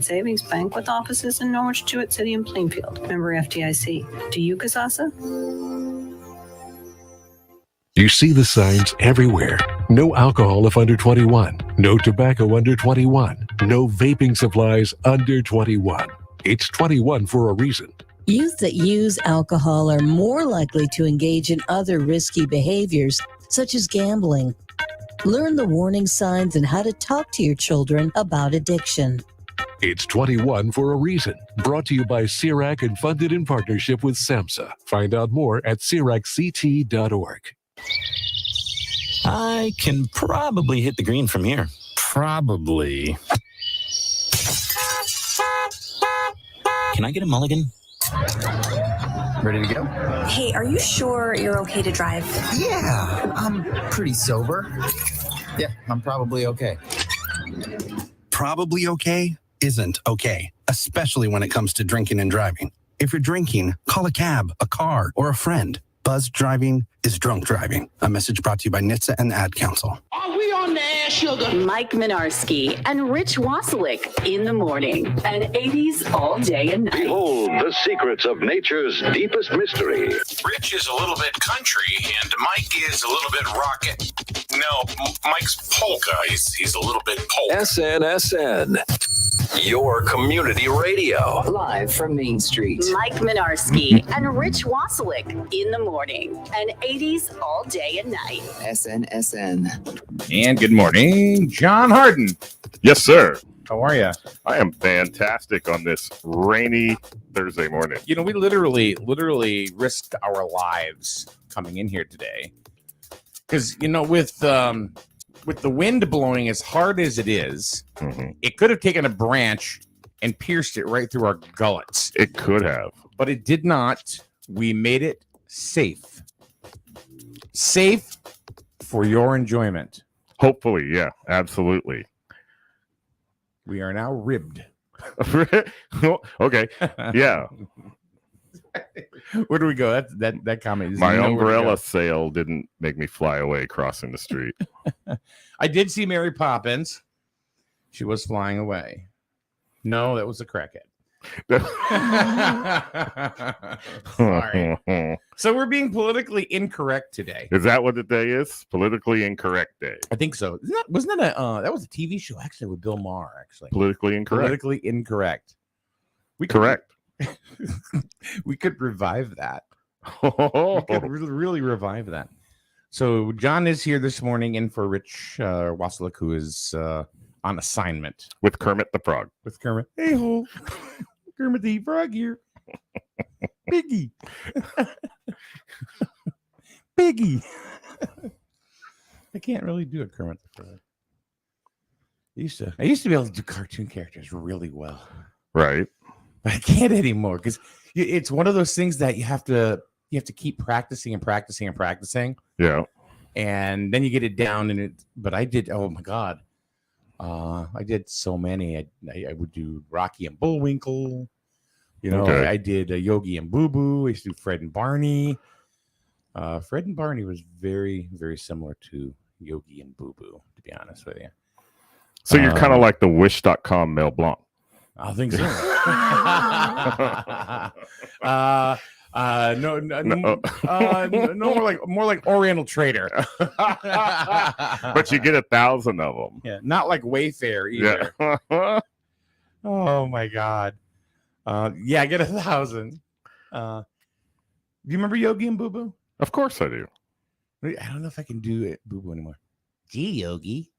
Savings Bank with offices in Norwich, Jewett City, and Plainfield. Member FDIC. Do you, Kasasa? You see the signs everywhere. No alcohol if under 21. No tobacco under 21. No vaping supplies under 21. It's 21 for a reason. Youth that use alcohol are more likely to engage in other risky behaviors, such as gambling. Learn the warning signs and how to talk to your children about addiction. It's 21 for a reason. Brought to you by CIRAC and funded in partnership with SAMHSA. Find out more at CIRACCT.org. I can probably hit the green from here. Probably. Can I get a mulligan? Ready to go? Hey, are you sure you're okay to drive? Yeah, I'm pretty sober. Yeah, I'm probably okay. Probably okay isn't okay, especially when it comes to drinking and driving. If you're drinking, call a cab, a car, or a friend. Buzzed driving is drunk driving. A message brought to you by NHTSA and the Ad Council. Are we on the air, sugar? Mike Minarski and Rich Wasilick in the morning. And 80s all day and night. Behold the secrets of nature's deepest mystery. Rich is a little bit country and Mike is a little bit rocket. No, Mike's polka. He's a little bit polka. SNSN. Your community radio. Live from Main Street. Mike Minarski and Rich Wasilick in the morning. And 80s all day and night. SNSN. And good morning, John Harden. Yes, sir. How are you? I am fantastic on this rainy Thursday morning. You know, we literally risked our lives coming in here today. Because, you know, with the wind blowing as hard as it is, it could have taken a branch and pierced it right through our gullets. It could have. But it did not. We made it safe. Safe for your enjoyment. Hopefully, yeah, absolutely. We are now ribbed. Okay, yeah. Where do we go? That comment. My umbrella sail didn't make me fly away crossing the street. I did see Mary Poppins. She was flying away. No, that was a crackhead. Sorry. So we're being politically incorrect today. Is that what the day is? Politically incorrect day. I think so. Wasn't that that was a TV show actually with Bill Maher actually. Politically incorrect. Politically incorrect. Correct. We could revive that. We could really revive that. So John is here this morning in for Rich Wasilick, who is on assignment with Kermit the Frog. With Kermit. Hey ho, Kermit the Frog here. Piggy. Piggy. I can't really do a Kermit the Frog. I used to be able to do cartoon characters really well. Right. But I can't anymore because it's one of those things that you have to keep practicing and practicing and practicing. Yeah. And then you get it down but I did, oh my God. I did so many. I would do Rocky and Bullwinkle. You know, okay. I did Yogi and Boo Boo. I used to do Fred and Barney. Fred and Barney was very, very similar to Yogi and Boo Boo, to be honest with you. So you're kind of like the Wish.com Mel Blanc. I think so. No, more like Oriental Trader. But you get 1,000 of them. Yeah, not like Wayfair either. Yeah. Oh my God. Yeah, I get 1,000. Do you remember Yogi and Boo Boo? Of course I do. I don't know if I can do it Boo Boo anymore. Gee, Yogi.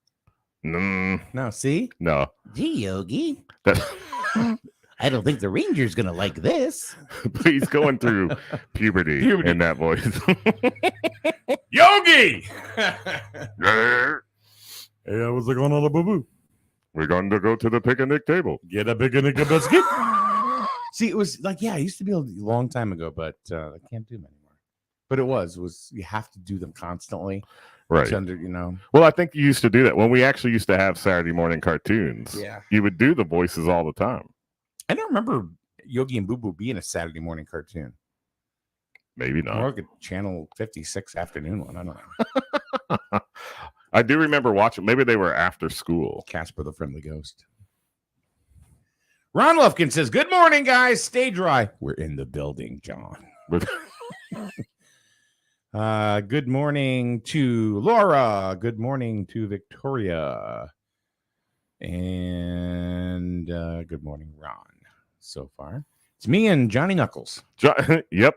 No, see? No. Gee, Yogi. I don't think the Ranger's going to like this. He's going through puberty in that voice. Yogi! Hey, what's going on, Boo Boo? We're going to go to the picnic table. Get a picnic biscuit. See, it was like, yeah, I used to be able to, a long time ago, but I can't do them anymore. But it was you have to do them constantly. Right. Well, I think you used to do that when we actually used to have Saturday morning cartoons. Yeah. You would do the voices all the time. I don't remember Yogi and Boo Boo being a Saturday morning cartoon. Maybe not. More like a Channel 56 afternoon one. I don't know. I do remember watching. Maybe they were after school. Casper the Friendly Ghost. Ron Lufkin says, good morning, guys. Stay dry. We're in the building, John. Good morning to Laura. Good morning to Victoria. And good morning, Ron. So far, it's me and Johnny Knuckles. Yep.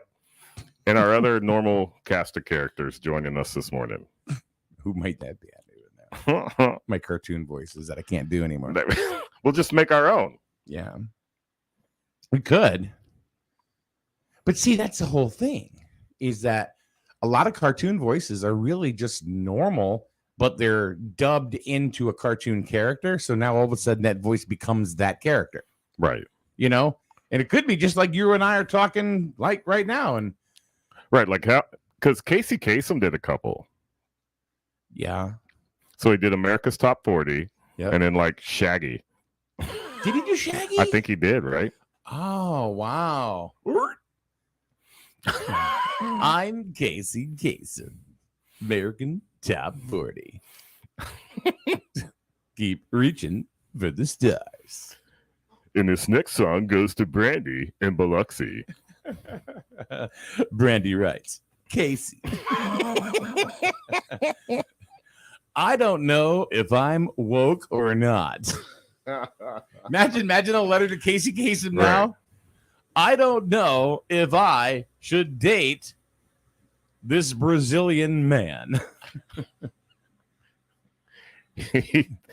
And our other normal cast of characters joining us this morning. Who might that be? My cartoon voices that I can't do anymore. We'll just make our own. Yeah. We could. But see, that's the whole thing, is that a lot of cartoon voices are really just normal, but they're dubbed into a cartoon character. So now all of a sudden that voice becomes that character. Right. You know? And it could be just like you and I are talking like right now. And right, like how, because Casey Kasem did a couple. Yeah. So he did America's Top 40, and then like Shaggy. Did he do Shaggy? I think he did, right? Oh, wow. I'm Casey Kasem, American Top 40. Keep reaching for the stars. And this next song goes to Brandy in Biloxi. Brandy writes, Casey. I don't know if I'm woke or not. Imagine a letter to Casey Kasem now. Right. I don't know if I should date this Brazilian man.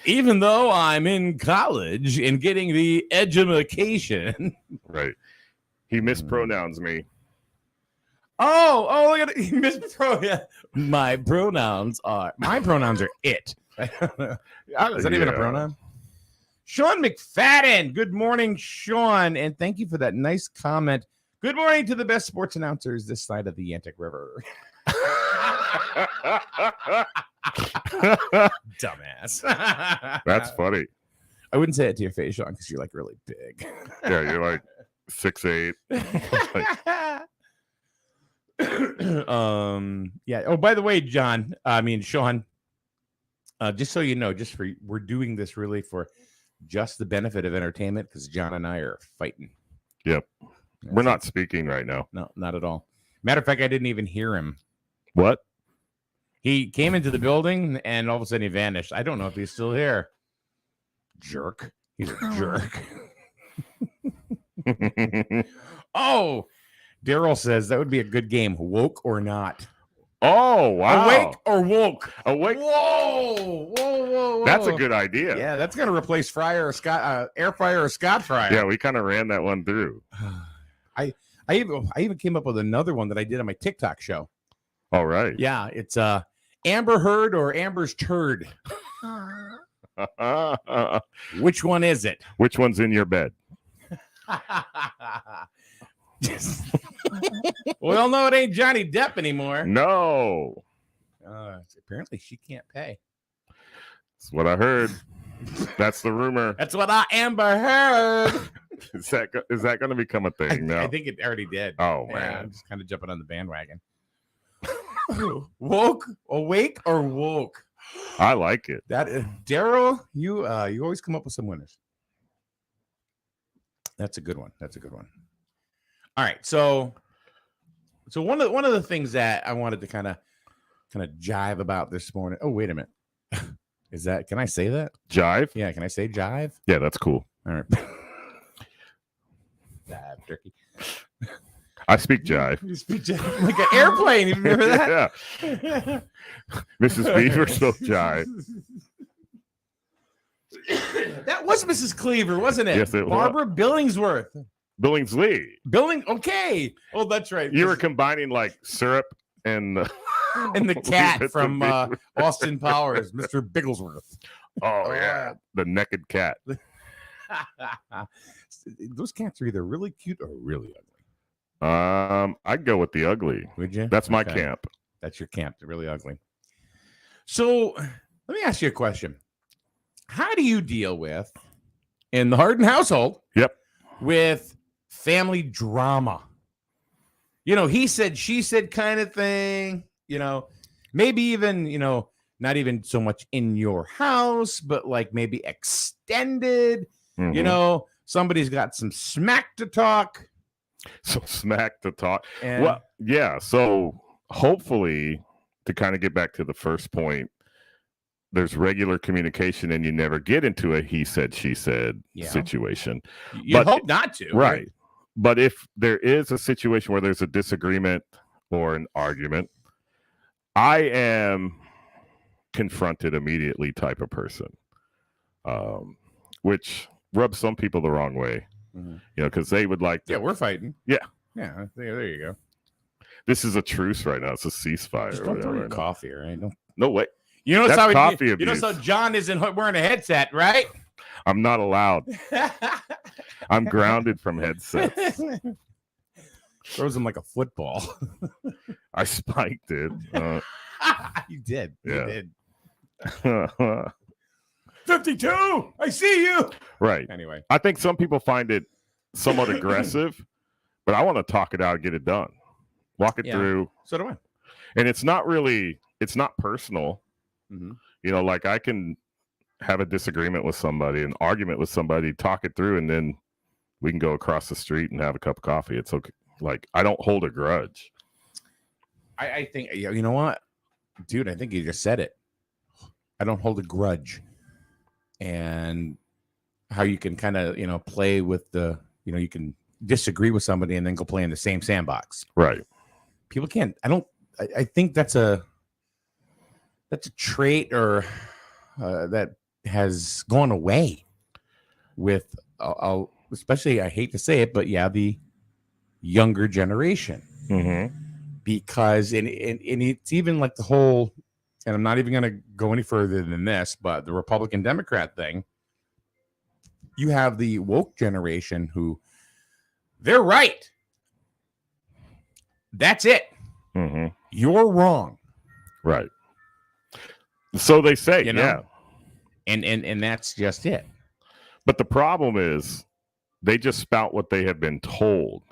Even though I'm in college and getting the education. Right. He mispronouns me. Oh, look at it. He mispronouns. My pronouns are it. Is that even a pronoun? Sean McFadden. Good morning, Sean. And thank you for that nice comment. Good morning to the best sports announcers this side of the Yantic River. Dumbass. That's funny. I wouldn't say it to your face, Sean, because you're like really big. Yeah, you're like 6'8". Yeah. Oh, by the way, Sean, just so you know, we're doing this really for just the benefit of entertainment, because John and I are fighting. Yep. We're not speaking right now. No, not at all. Matter of fact, I didn't even hear him. What? He came into the building and all of a sudden he vanished. I don't know if he's still here. Jerk. He's a jerk. Oh, Daryl says that would be a good game. Woke or not? Oh, wow. Awake or woke? Awake. Whoa. That's a good idea. Yeah, that's going to replace air fryer or Scott fryer. Yeah, we kind of ran that one through. I even came up with another one that I did on my TikTok show. All right. Yeah, it's Amber Heard or Amber's turd. Which one is it? Which one's in your bed? We all know it ain't Johnny Depp anymore. No. Apparently she can't pay. That's what I heard. That's the rumor. That's what I Amber heard. Is that going to become a thing now? I think it already did. Oh, man. Yeah, I'm just kind of jumping on the bandwagon. Woke, awake, or woke? I like it. That is Daryl. You always come up with some winners. That's a good one. All right, so one of the things that I wanted to kind of jive about this morning. Oh, wait a minute. Can I say that? Jive? Yeah, can I say jive? Yeah, that's cool. All right. Jive turkey. I speak jive. You speak jive like an airplane. You remember that? Yeah. Mrs. Beaver spoke jive. That was Mrs. Cleaver, wasn't it? Yes, it was. Barbara Billingsworth. Billingsley. Okay. Oh, that's right. You were combining like syrup and the cat from Austin Powers, Mr. Bigglesworth. Oh yeah, the naked cat. Those cats are either really cute or really ugly. I'd go with the ugly. Would you? That's my camp. That's your camp. They're really ugly. So let me ask you a question. How do you deal with, in the Harden household, with family drama? You know, he said, she said kind of thing, you know, maybe even, you know, not even so much in your house, but like maybe extended, you know, Somebody's got some smack to talk. So smack to talk. And well, yeah. So hopefully, to kind of get back to the first point, there's regular communication and you never get into a he said, she said situation. You hope not to. Right. But if there is a situation where there's a disagreement or an argument, I am confronted immediately type of person, which rubs some people the wrong way, because they would like to. Yeah, we're fighting. Yeah. Yeah, there you go. This is a truce right now. It's a ceasefire. Just don't throw your coffee, right? No way. You know that's how coffee you abuse. know how John isn't wearing a headset, right? I'm not allowed. I'm grounded from headsets. Throws him like a football. I spiked it. You did. Yeah. You did. 52. I see you. Right. Anyway, I think some people find it somewhat aggressive, but I want to talk it out and get it done. Walk it through. So do I. And it's not personal. Like I can have a disagreement with somebody, an argument with somebody, talk it through, and then we can go across the street and have a cup of coffee. It's okay. Like, I don't hold a grudge. I think, you know what? Dude, I think you just said it. I don't hold a grudge. And how you can kind of, play with you can disagree with somebody and then go play in the same sandbox. Right. People can't, I think that's a trait or that has gone away with, especially, I hate to say it, but the younger generation. Because, and it's even like the whole, and I'm not even going to go any further than this, but the Republican Democrat thing, you have the woke generation who they're right. That's it. You're wrong. Right. So they say, yeah. And that's just it. But the problem is they just spout what they have been told.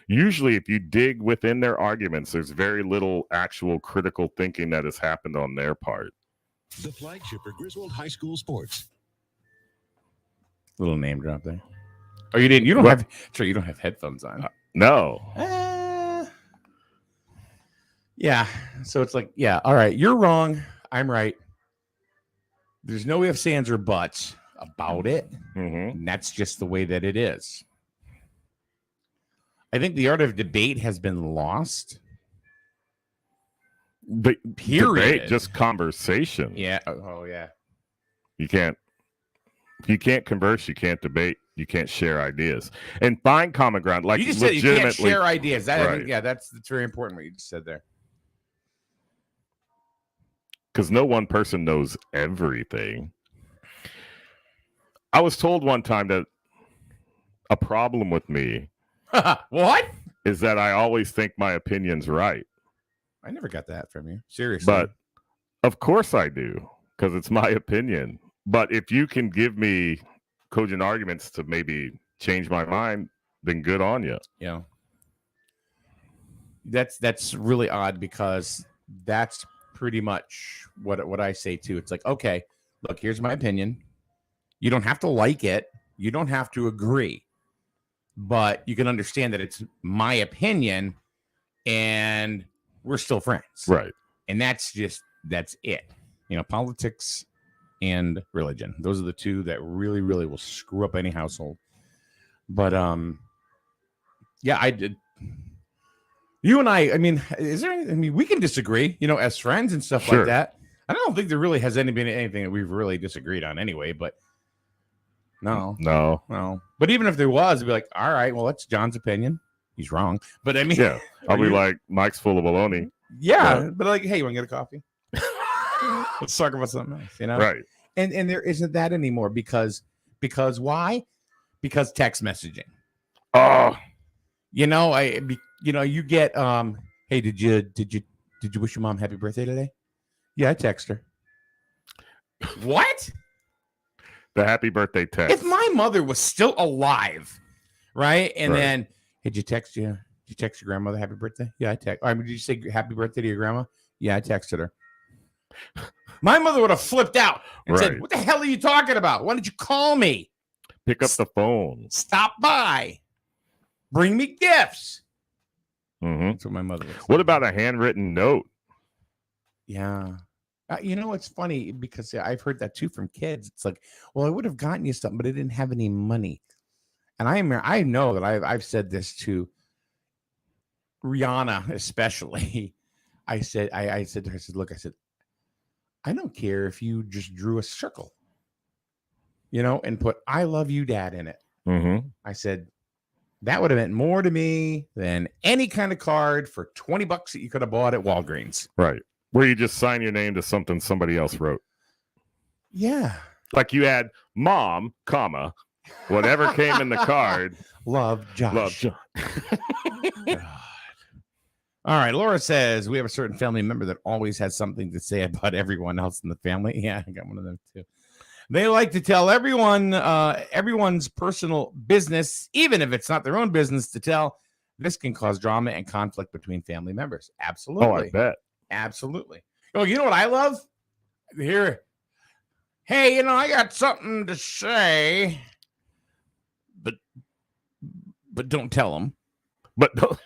Usually, if you dig within their arguments, there's very little actual critical thinking that has happened on their part. The flagship for Griswold High School sports. Little name drop there. Oh, you didn't? You don't have? Sure, you don't have headphones on. No. Yeah. So it's like, all right, you're wrong. I'm right. There's no ifs, ands, or buts about it. And that's just the way that it is. I think the art of debate has been lost. Period. Debate, just conversation. Yeah. Oh, yeah. You can't converse. You can't debate. You can't share ideas and find common ground. Like you just said, you can't share ideas. That's very important what you just said there. Because no one person knows everything. I was told one time that a problem with me what? Is that I always think my opinion's right. I never got that from you. Seriously. But of course I do, because it's my opinion. But if you can give me cogent arguments to maybe change my mind, then good on you. Yeah. That's really odd, because that's pretty much what I say too. It's like, okay, look, here's my opinion. You don't have to like it. You don't have to agree. But you can understand that it's my opinion and we're still friends. Right. And that's it. Politics and religion. Those are the two that really, really will screw up any household. But I did. You and I mean, we can disagree, as friends and stuff like that. I don't think there really has been anything that we've really disagreed on anyway, but No. But even if there was, it'd be like, all right, well, that's John's opinion. He's wrong. But I mean, yeah, I'll be like, Mike's full of baloney. Yeah, but like, hey, you want to get a coffee? Let's talk about something else, Right. And there isn't that anymore because why? Because text messaging. Oh, you get hey, did you wish your mom happy birthday today? Yeah, I text her. What? The happy birthday text. If my mother was still alive, right? And then, hey, did you text your grandmother happy birthday? Yeah, I text. Did you say happy birthday to your grandma? Yeah, I texted her. My mother would have flipped out and said, "What the hell are you talking about? Why did you call me?" Pick up the phone. Stop by. Bring me gifts. Mm-hmm. That's what my mother would say. What about a handwritten note? Yeah. You know, it's funny because I've heard that too from kids. It's like, well, I would have gotten you something, but I didn't have any money. And I know that I've said this to Rihanna, especially. I said to her, look, I don't care if you just drew a circle, and put "I love you, Dad" in it. Mm-hmm. I said, that would have meant more to me than any kind of card for $20 that you could have bought at Walgreens. Right. Where you just sign your name to something somebody else wrote. Yeah. Like you add mom, comma, whatever came in the card. Love, Josh. Love, John. All right. Laura says, we have a certain family member that always has something to say about everyone else in the family. Yeah, I got one of them too. They like to tell everyone, everyone's personal business, even if it's not their own business to tell. This can cause drama and conflict between family members. Absolutely. Oh, I bet. Absolutely. Oh, you know what I love? Here. Hey, I got something to say, but don't tell them. But don't.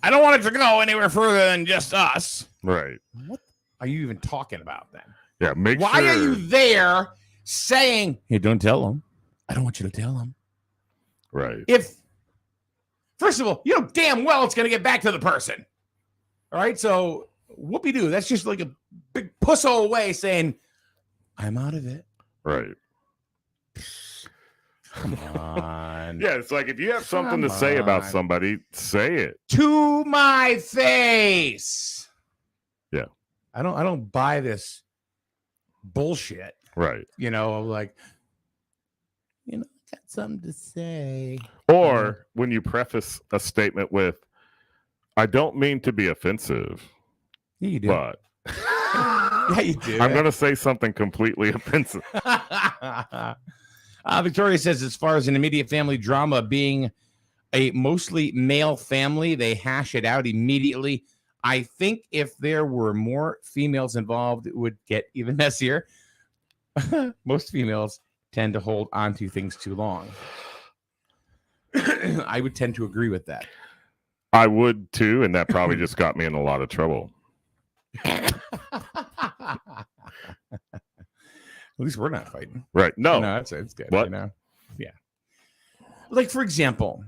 I don't want it to go anywhere further than just us. Right. What are you even talking about then? Yeah, Why are you there saying, hey, don't tell them? I don't want you to tell them. Right. First of all, you know damn well it's going to get back to the person. All right, so whoopee-doo. That's just like a big pusso way saying, I'm out of it. Right. Come on. Yeah, it's like if you have something to say about somebody, say it. To my face. Yeah. I don't buy this bullshit. Right. Like, I got something to say. Or when you preface a statement with, I don't mean to be offensive. Yeah, you do. But yeah, you do. I'm going to say something completely offensive. Victoria says, as far as an immediate family drama being a mostly male family, they hash it out immediately. I think if there were more females involved, it would get even messier. Most females tend to hold on to things too long. I would tend to agree with that. I would too, and that probably just got me in a lot of trouble. At least we're not fighting. Right. No. It's good. What? Yeah. Like, for example,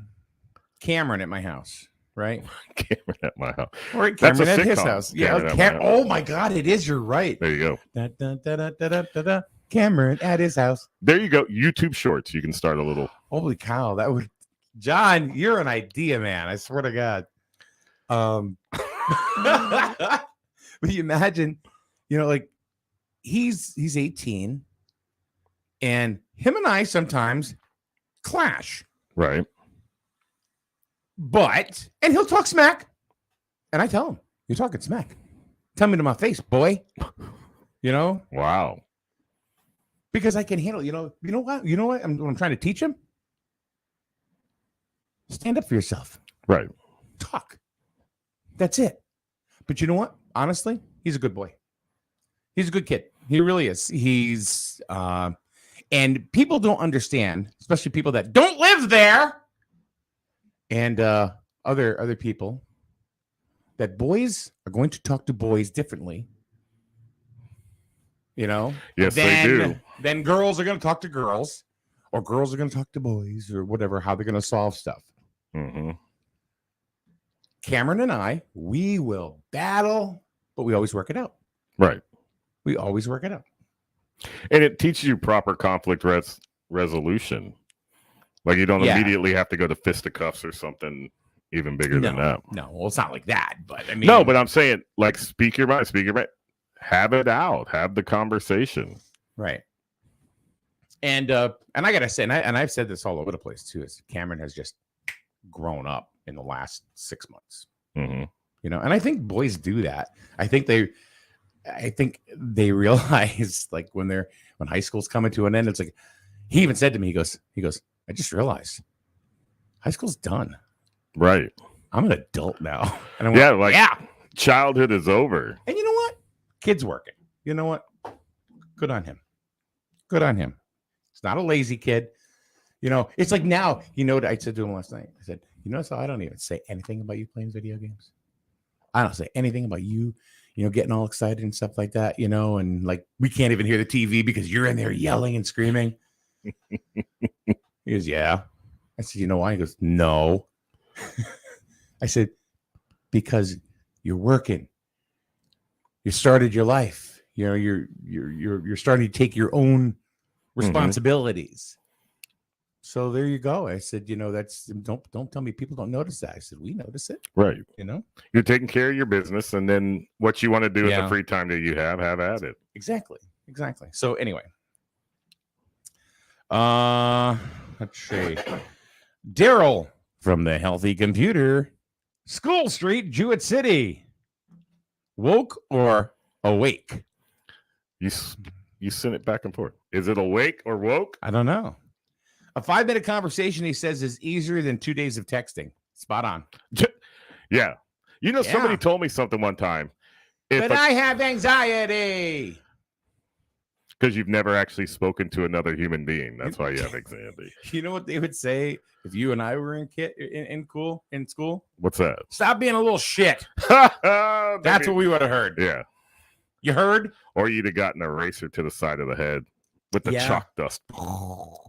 Cameron at my house, right? Cameron at my house. Or Cameron at his sitcom. house. Yeah. Cameron at my house. Oh, my God. It is. You're right. There you go. Da, da, da, da, da, da, da. Cameron at his house. There you go. YouTube Shorts. You can start a little. Holy cow. That would. John, you're an idea, man. I swear to God. But you imagine, like he's 18 and him and I sometimes clash. Right. And he'll talk smack. And I tell him, you're talking smack. Tell me to my face, boy. Wow. Because I can handle, you know what I'm trying to teach him? Stand up for yourself. Right. Talk. That's it. But you know what? Honestly, he's a good boy. He's a good kid. He really is. He's and people don't understand, especially people that don't live there, and other people, that boys are going to talk to boys differently. Yes, they do. Then girls are going to talk to girls, or girls are going to talk to boys, or whatever. How they're going to solve stuff. Mm-hmm. Cameron and I, we will battle, but we always work it out. Right. We always work it out. And it teaches you proper conflict resolution. Like you don't immediately have to go to fisticuffs or something even bigger than that. No, well, it's not like that, but I mean. No, but I'm saying, like, speak your mind. Have it out. Have the conversation. Right. And I gotta say, and I've said this all over the place too, is Cameron has just grown up in the last 6 months. Mm-hmm. And I think boys do that. I think they realize, like, when high school's coming to an end, it's like, he even said to me, he goes, I just realized high school's done. Right. I'm an adult now. And I went, childhood is over. And you know what? Kid's working. You know what? Good on him. It's not a lazy kid. You know, it's like now, you know what I said to him last night? I said, you know, so I don't even say anything about you playing video games. I don't say anything about you, you know, getting all excited and stuff like that, you know, and like we can't even hear the TV because you're in there yelling and screaming. He goes, yeah. I said, you know why? He goes, no. I said, because you're working. You started your life. You know, you're starting to take your own responsibilities. So there you go. I said, you know, that's don't tell me people don't notice that. I said, we notice it. Right. You know, you're taking care of your business, and then what you want to do with the free time that you have at it. Exactly. So anyway, let's see. Daryl from the Healthy Computer, School Street, Jewett City. Woke or awake? You send it back and forth. Is it awake or woke? I don't know. A 5-minute conversation, he says, is easier than 2 days of texting. Spot on. Yeah. You know, somebody told me something one time. I have anxiety. Because you've never actually spoken to another human being. That's why you have anxiety. You know what they would say if you and I were in school? What's that? Stop being a little shit. That's what we would have heard. Yeah. You heard? Or you'd have gotten an eraser to the side of the head with the chalk dust.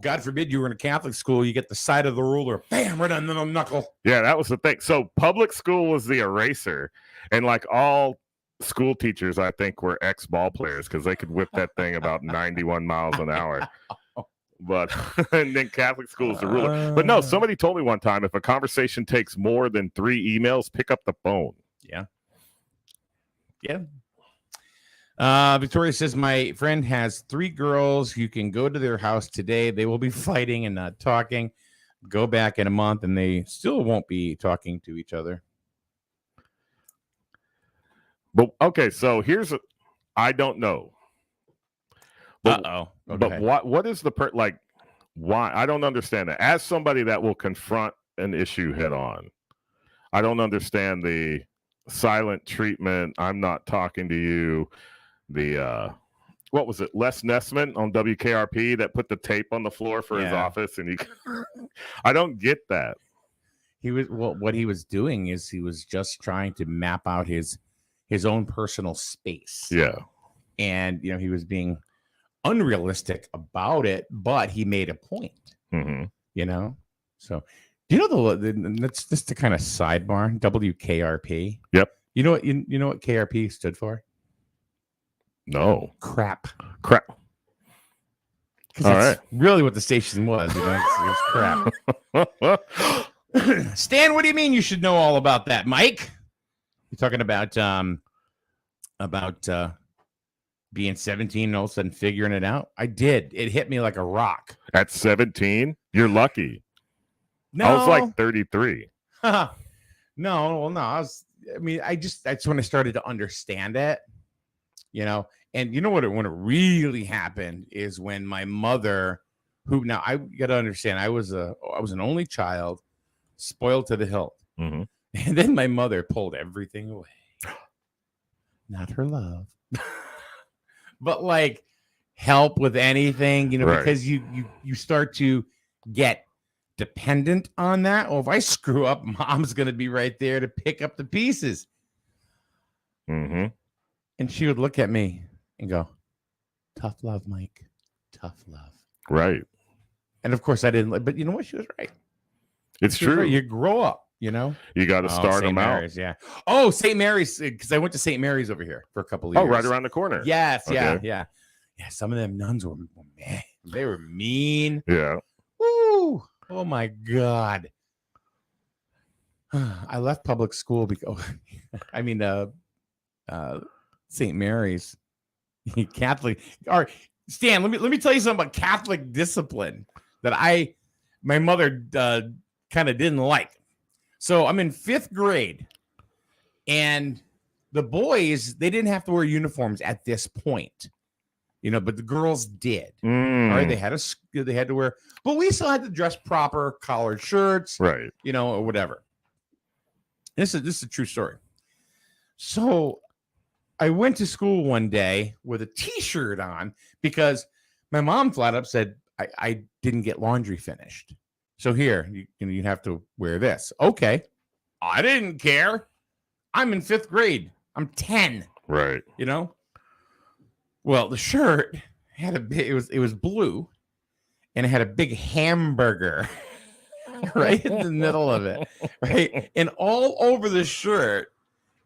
God forbid you were in a Catholic school. You get the side of the ruler, bam, right on the knuckle. Yeah, that was the thing. So public school was the eraser. And like all school teachers, I think, were ex-ball players because they could whip that thing about 91 miles an hour. But and then Catholic school is the ruler. But no, somebody told me one time, if a conversation takes more than 3 emails, pick up the phone. Yeah. Victoria says, my friend has 3 girls. You can go to their house today. They will be fighting and not talking. Go back in a month and they still won't be talking to each other. But okay, so I don't know. But, Okay. But what is the why? I don't understand that. As somebody that will confront an issue head on, I don't understand the silent treatment. I'm not talking to you. The what was it? Les Nessman on WKRP that put the tape on the floor for his office, and I don't get that. What he was doing is he was just trying to map out his own personal space. Yeah. And, you know, he was being unrealistic about it, but he made a point, you know? So, do you know that's just the kind of sidebar, WKRP? Yep. You know what KRP stood for? No. Crap. All right. Really what the station was, you know, it was crap. Stan, what do you mean you should know all about that, Mike? You're talking about being 17 and all of a sudden figuring it out. I did. It hit me like a rock. At 17? You're lucky. No. I was like 33. No. That's when I started to understand it, you know. And you know when it really happened is when my mother, who now I got to understand, I was an only child, spoiled to the hilt. And then my mother pulled everything away. Not her love. But like help with anything, you know, because you start to get dependent on that. Oh, if I screw up, mom's going to be right there to pick up the pieces. And she would look at me and go, tough love, Mike. Tough love. Right. And of course I didn't, but you know what? She was right. It's true. Right. You grow up, you know. You got to start them out. Yeah. Oh, St. Mary's, because I went to St. Mary's over here for a couple of years. Oh, right around the corner. Yes. Okay. Yeah. Some of them nuns were, man, they were mean. Yeah. Woo. Oh my God. I left public school because, St. Mary's, Catholic. All right, Stan, let me tell you something about Catholic discipline that my mother kind of didn't like. So I'm in 5th grade, and the boys, they didn't have to wear uniforms at this point, you know, but the girls did. All right, they had to wear, but we still had to dress proper, collared shirts, right? You know, or whatever. This is a true story. So I went to school one day with a T-shirt on because my mom flat up said, I didn't get laundry finished. So here, you have to wear this. Okay. I didn't care. I'm in 5th grade. I'm 10. Right. You know? Well, the shirt had a big, it was blue, and it had a big hamburger right in the middle of it. Right. And all over the shirt,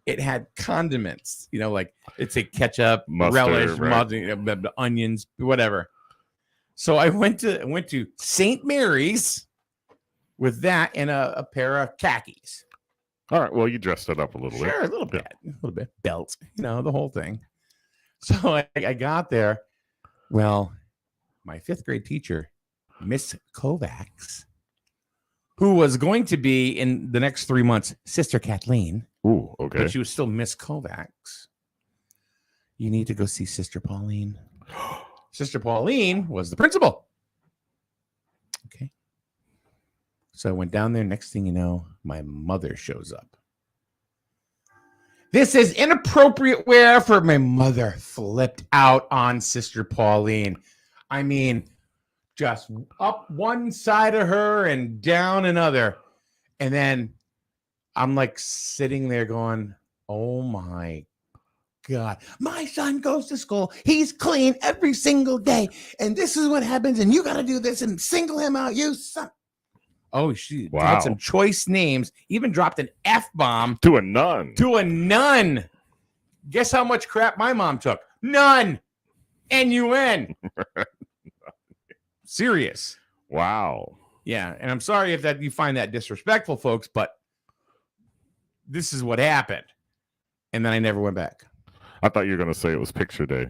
it had condiments, you know, like it's a ketchup, Mustard, relish, right. onions, whatever. So I went to St. Mary's with that and a pair of khakis. All right. Well, you dressed it up a little bit. Sure, a little bit. Belt, you know, the whole thing. So I got there. Well, my 5th grade teacher, Miss Kovacs, who was going to be in the next 3 months, Sister Kathleen. Ooh, okay. But she was still Miss Kovacs. You need to go see Sister Pauline. Sister Pauline was the principal. Okay. So I went down there. Next thing you know, my mother shows up. This is inappropriate wear for my mother. Flipped out on Sister Pauline. I mean, just up one side of her and down another. And then I'm like sitting there going, oh my God, my son goes to school. He's clean every single day. And this is what happens. And you got to do this and single him out, you son. Oh, she had some choice names, even dropped an F-bomb. To a nun. To a nun. Guess how much crap my mom took? None. N-U-N. Serious. Wow. Yeah, and I'm sorry if that you find that disrespectful, folks, but this is what happened. And then I never went back. I thought you were going to say it was picture day.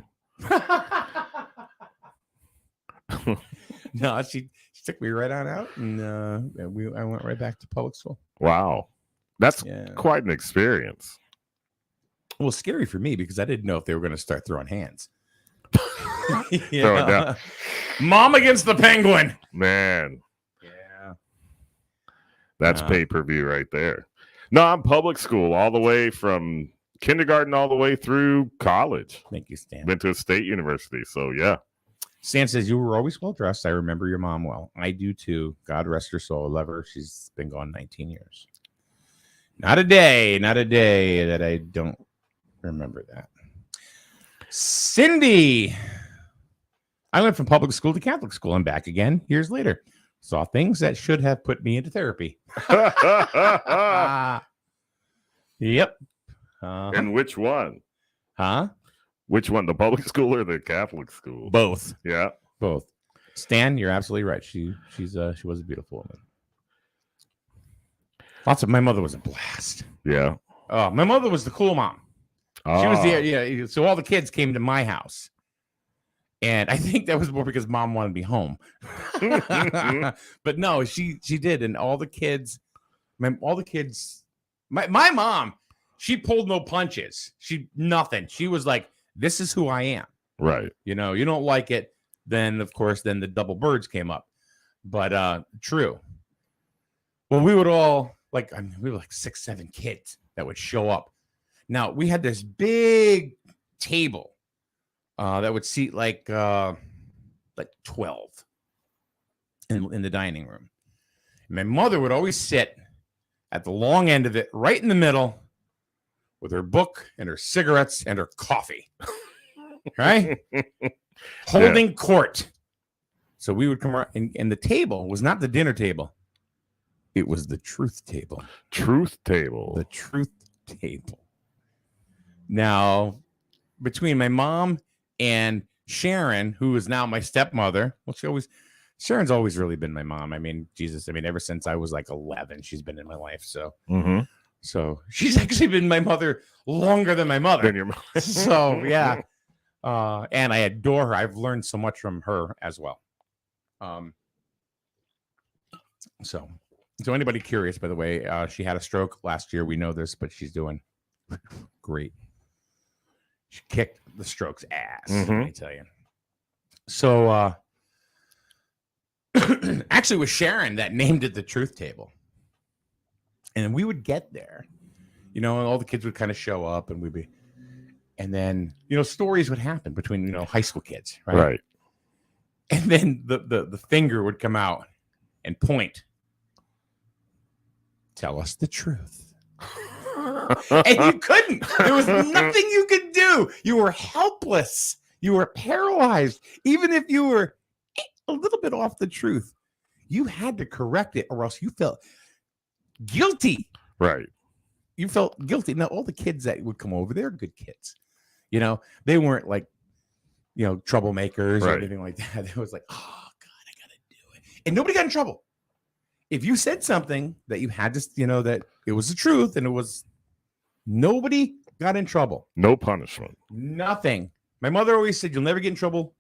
No, she took me right on out, and I went right back to public school. Wow. That's quite an experience. Well, scary for me because I didn't know if they were going to start throwing hands. Throwing down. Mom against the penguin. Man. Yeah. That's pay-per-view right there. No, I'm public school all the way from kindergarten all the way through college. Thank you, Stan. Went to a state university, so yeah. Stan says, you were always well-dressed. I remember your mom well. I do, too. God rest her soul. I love her. She's been gone 19 years. Not a day that I don't remember that. Cindy. I went from public school to Catholic school and back again years later. Saw things that should have put me into therapy. Yep. And which one? Huh? Which one? The public school or the Catholic school? Both. Yeah. Both. Stan, you're absolutely right. She was a beautiful woman. My mother was a blast. Yeah. Oh, my mother was the cool mom. She was there. Yeah. So all the kids came to my house. And I think that was more because mom wanted to be home. But no, she did. And all the kids, my mom, she pulled no punches. Nothing. She was like, this is who I am. Right. You know, you don't like it. Then, of course, the double birds came up. But true. Well, we would all we were like 6, 7 kids that would show up. Now, we had this big table that would seat like 12 in the dining room. My mother would always sit at the long end of it, right in the middle, with her book and her cigarettes and her coffee, right? Holding court. So we would come around, and the table was not the dinner table. It was the truth table. Truth table. The truth table. Now, between my mom and Sharon, who is now my stepmother, Sharon's always really been my mom. I mean, Jesus, ever since I was like 11, she's been in my life. So, So she's actually been my mother longer than my mother. Than your mother. So yeah. And I adore her. I've learned so much from her as well. So anybody curious, by the way, she had a stroke last year. We know this, but she's doing great. She kicked the stroke's ass, let me tell you. So actually it was Sharon that named it the truth table. And we would get there, and all the kids would kind of show up, and and then, stories would happen between, high school kids, right? Right. And then the finger would come out and point. Tell us the truth. And you couldn't. There was nothing you could do. You were helpless. You were paralyzed. Even if you were a little bit off the truth, you had to correct it or else you felt guilty. Right. You felt guilty. Now, all the kids that would come over, they're good kids. You know, they weren't like, you know, troublemakers or anything like that. It was like, oh, God, I got to do it. And nobody got in trouble. If you said something that you had to, you know, that it was the truth and it was, nobody got in trouble. No punishment. Nothing. My mother always said, you'll never get in trouble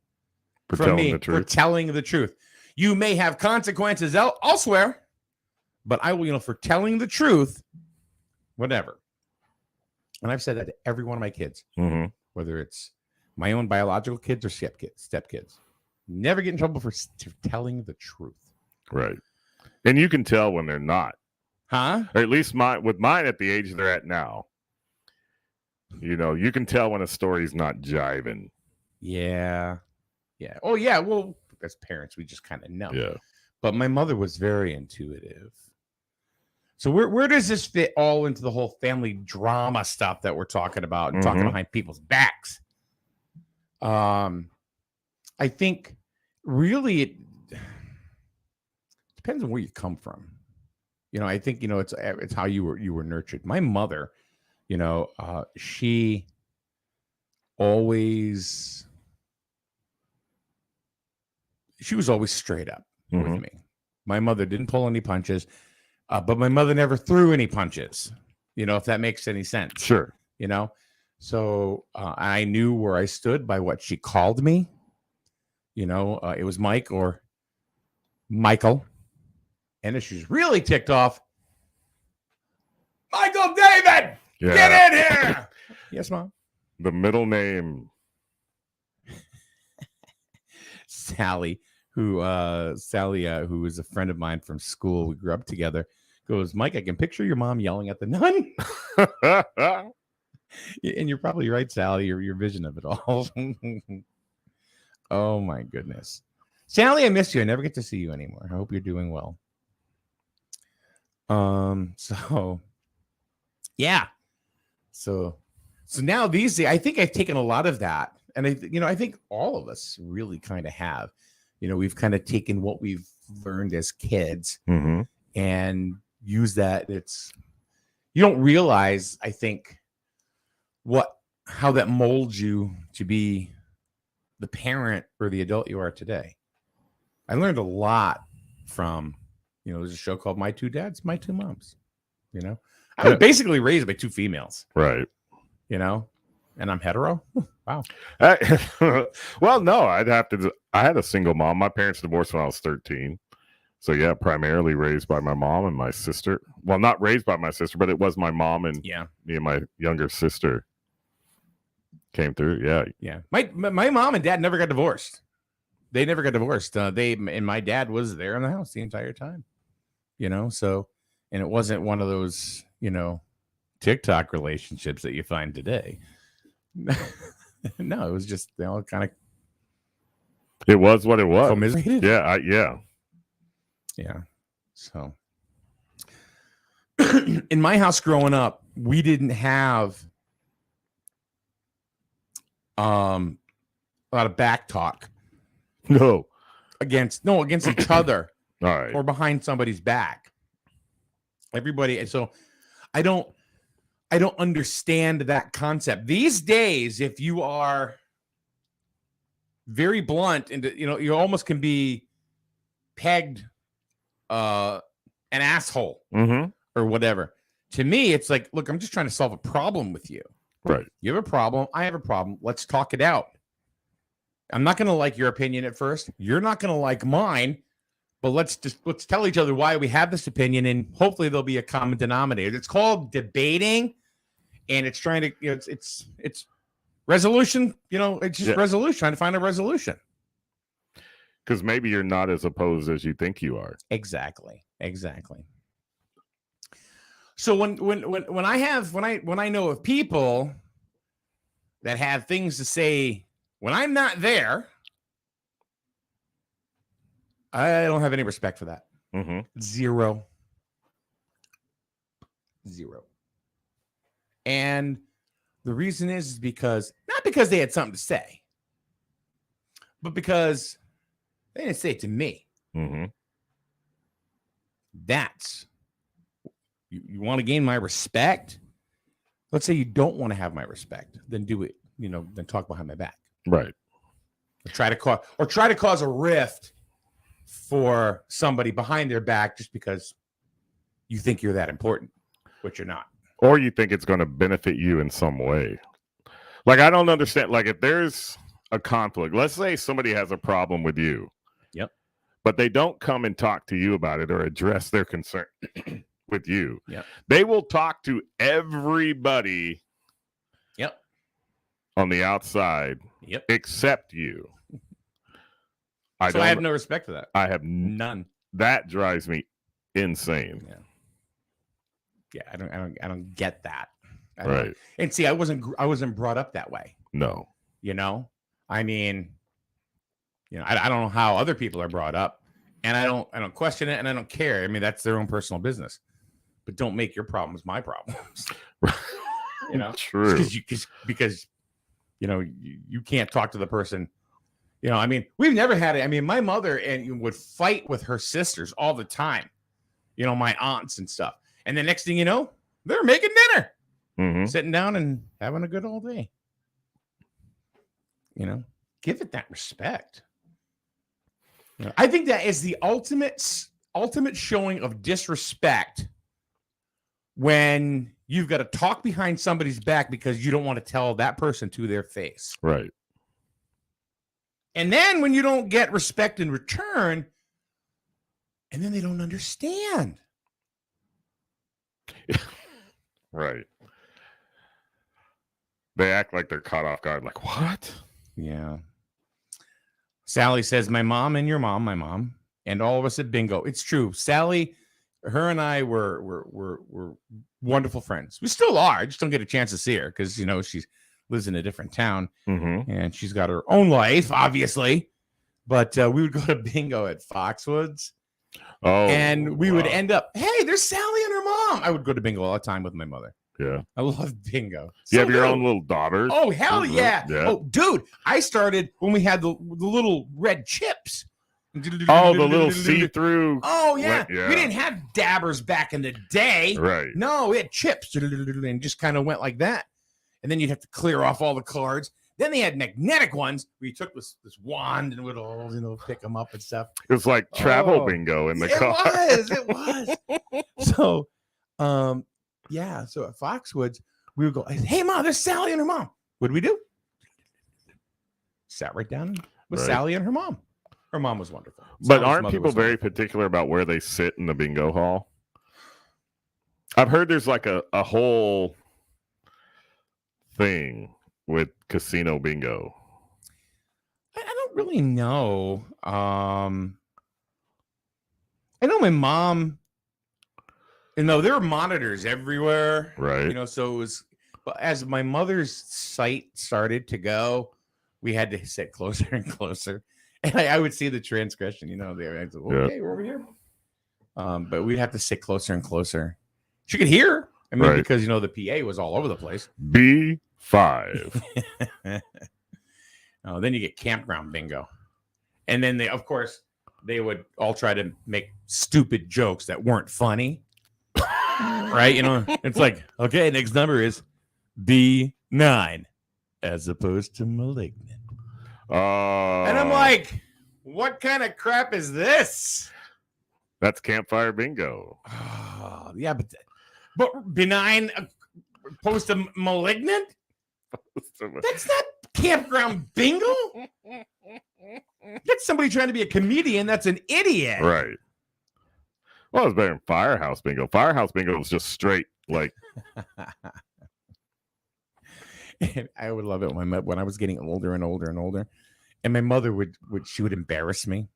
For from telling me the truth. for telling the truth. You may have consequences elsewhere, but I will, you know, for telling the truth, whatever. And I've said that to every one of my kids, whether it's my own biological kids or step kids. Never get in trouble for telling the truth. Right. And you can tell when they're not. Huh? Or at least with mine at the age they're at now. You know, you can tell when a story's not jiving. Yeah. Yeah. Oh, yeah. Well, as parents, we just kind of know. Yeah. But my mother was very intuitive. So where does this fit all into the whole family drama stuff that we're talking about and talking behind people's backs? I think really it depends on where you come from. You know, I think, you know, it's how you were nurtured. My mother, you know, she was always straight up with me. My mother didn't pull any punches. But my mother never threw any punches, you know, if that makes any sense. Sure. You know, so I knew where I stood by what she called me. You know, it was Mike or Michael. And if she's really ticked off, Michael David, get in here. Yes, Mom. The middle name. Sally, who was a friend of mine from school. We grew up together. Goes, Mike, I can picture your mom yelling at the nun. And you're probably right, Sally, your vision of it all. Oh, my goodness. Sally, I miss you. I never get to see you anymore. I hope you're doing well. So, yeah. So now these days, I think I've taken a lot of that. And, I think all of us really kind of have. You know, we've kind of taken what we've learned as kids and use that. You don't realize, I think, how that molds you to be the parent or the adult you are today. I learned a lot from, you know, there's a show called My Two Dads, My Two Moms. You know, I was basically raised by two females. Right. You know, and I'm hetero. Wow. Well, no, I had a single mom. My parents divorced when I was 13. So, yeah, primarily raised by my mom and my sister. Well, not raised by my sister, but it was my mom and me and my younger sister came through. Yeah. Yeah. My mom and dad never got divorced. They never got divorced. And my dad was there in the house the entire time, you know, so, and it wasn't one of those, you know, TikTok relationships that you find today. No, it was just, you know, kind of. It was what it was. Commiserated? Yeah. Yeah. So in my house growing up, we didn't have a lot of back talk. No. Against each other. All right. Or behind somebody's back. Everybody. And so I don't understand that concept. These days, if you are very blunt and, you know, you almost can be pegged an asshole or whatever. To me, it's like, look, I'm just trying to solve a problem with you. Right. You have a problem. I have a problem. Let's talk it out. I'm not going to like your opinion at first. You're not going to like mine, but let's tell each other why we have this opinion, and hopefully there'll be a common denominator. It's called debating, and it's trying to, you know, it's resolution. You know, it's just resolution, trying to find a resolution. Because maybe you're not as opposed as you think you are. Exactly. So when I know of people that have things to say when I'm not there, I don't have any respect for that. Mm-hmm. Zero. And the reason is because, not because they had something to say, but because they didn't say it to me. Mm-hmm. That's, you want to gain my respect? Let's say you don't want to have my respect, then do it, then talk behind my back. Right. Or try to cause a rift for somebody behind their back just because you think you're that important, but you're not. Or you think it's going to benefit you in some way. Like, I don't understand. Like, if there's a conflict, let's say somebody has a problem with you. Yep. But they don't come and talk to you about it or address their concern with you. Yep. They will talk to everybody. Yep. On the outside. Yep. Except you. I have no respect for that. I have none. That drives me insane. Yeah, I don't get that. Right. And see, I wasn't brought up that way. No. I mean, I don't know how other people are brought up, and I don't question it, and I don't care. I mean, that's their own personal business. But don't make your problems my problems. True. Because you can't talk to the person. I mean, we've never had it. I mean, my mother would fight with her sisters all the time. My aunts and stuff. And the next thing you know, they're making dinner, sitting down and having a good old day. Give it that respect. I think that is the ultimate showing of disrespect when you've got to talk behind somebody's back because you don't want to tell that person to their face. Right. And then when you don't get respect in return, and then they don't understand. Right. They act like they're caught off guard. Like, what? Yeah. Sally says, my mom and your mom, my mom, and all of us at Bingo. It's true. Sally, her and I were wonderful friends. We still are. I just don't get a chance to see her because, she lives in a different town and she's got her own life, obviously. But we would go to Bingo at Foxwoods. Oh, and we would end up, hey, there's Sally and her mom. I would go to Bingo all the time with my mother. Yeah. I love Bingo. You have your own little daughters? Oh, hell yeah. Yeah. Oh, dude, I started when we had the little red chips. Oh, the little see-through. Oh, yeah. We didn't have dabbers back in the day. Right. No, we had chips and just kind of went like that. And then you'd have to clear off all the cards. Then they had magnetic ones where you took this wand and would all, pick them up and stuff. It was like travel bingo in the car. It was. So, yeah. So at Foxwoods, we would go, hey, Mom, there's Sally and her mom. What did we do? Sat right down with Sally and her mom. Her mom was wonderful. But aren't people very particular about where they sit in the bingo hall? I've heard there's like a whole thing with casino bingo. I don't really know. I know my mom, there were monitors everywhere. Right. So it was, but as my mother's site started to go, we had to sit closer and closer. And I would see the transgression, there. I'd say, okay, we're over here. But we'd have to sit closer and closer. She could hear. I mean, because, the PA was all over the place. B5. Then you get campground bingo. And then they would all try to make stupid jokes that weren't funny. Right? It's like, okay, next number is B9 as opposed to malignant. And I'm like, what kind of crap is this? That's campfire bingo. Oh, yeah, but benign opposed to malignant? That's not campground bingo. That's somebody trying to be a comedian. That's an idiot. Right. Well, it's better than Firehouse Bingo. Firehouse Bingo was just straight, like. And I would love it when I was getting older and older and older. And my mother would embarrass me.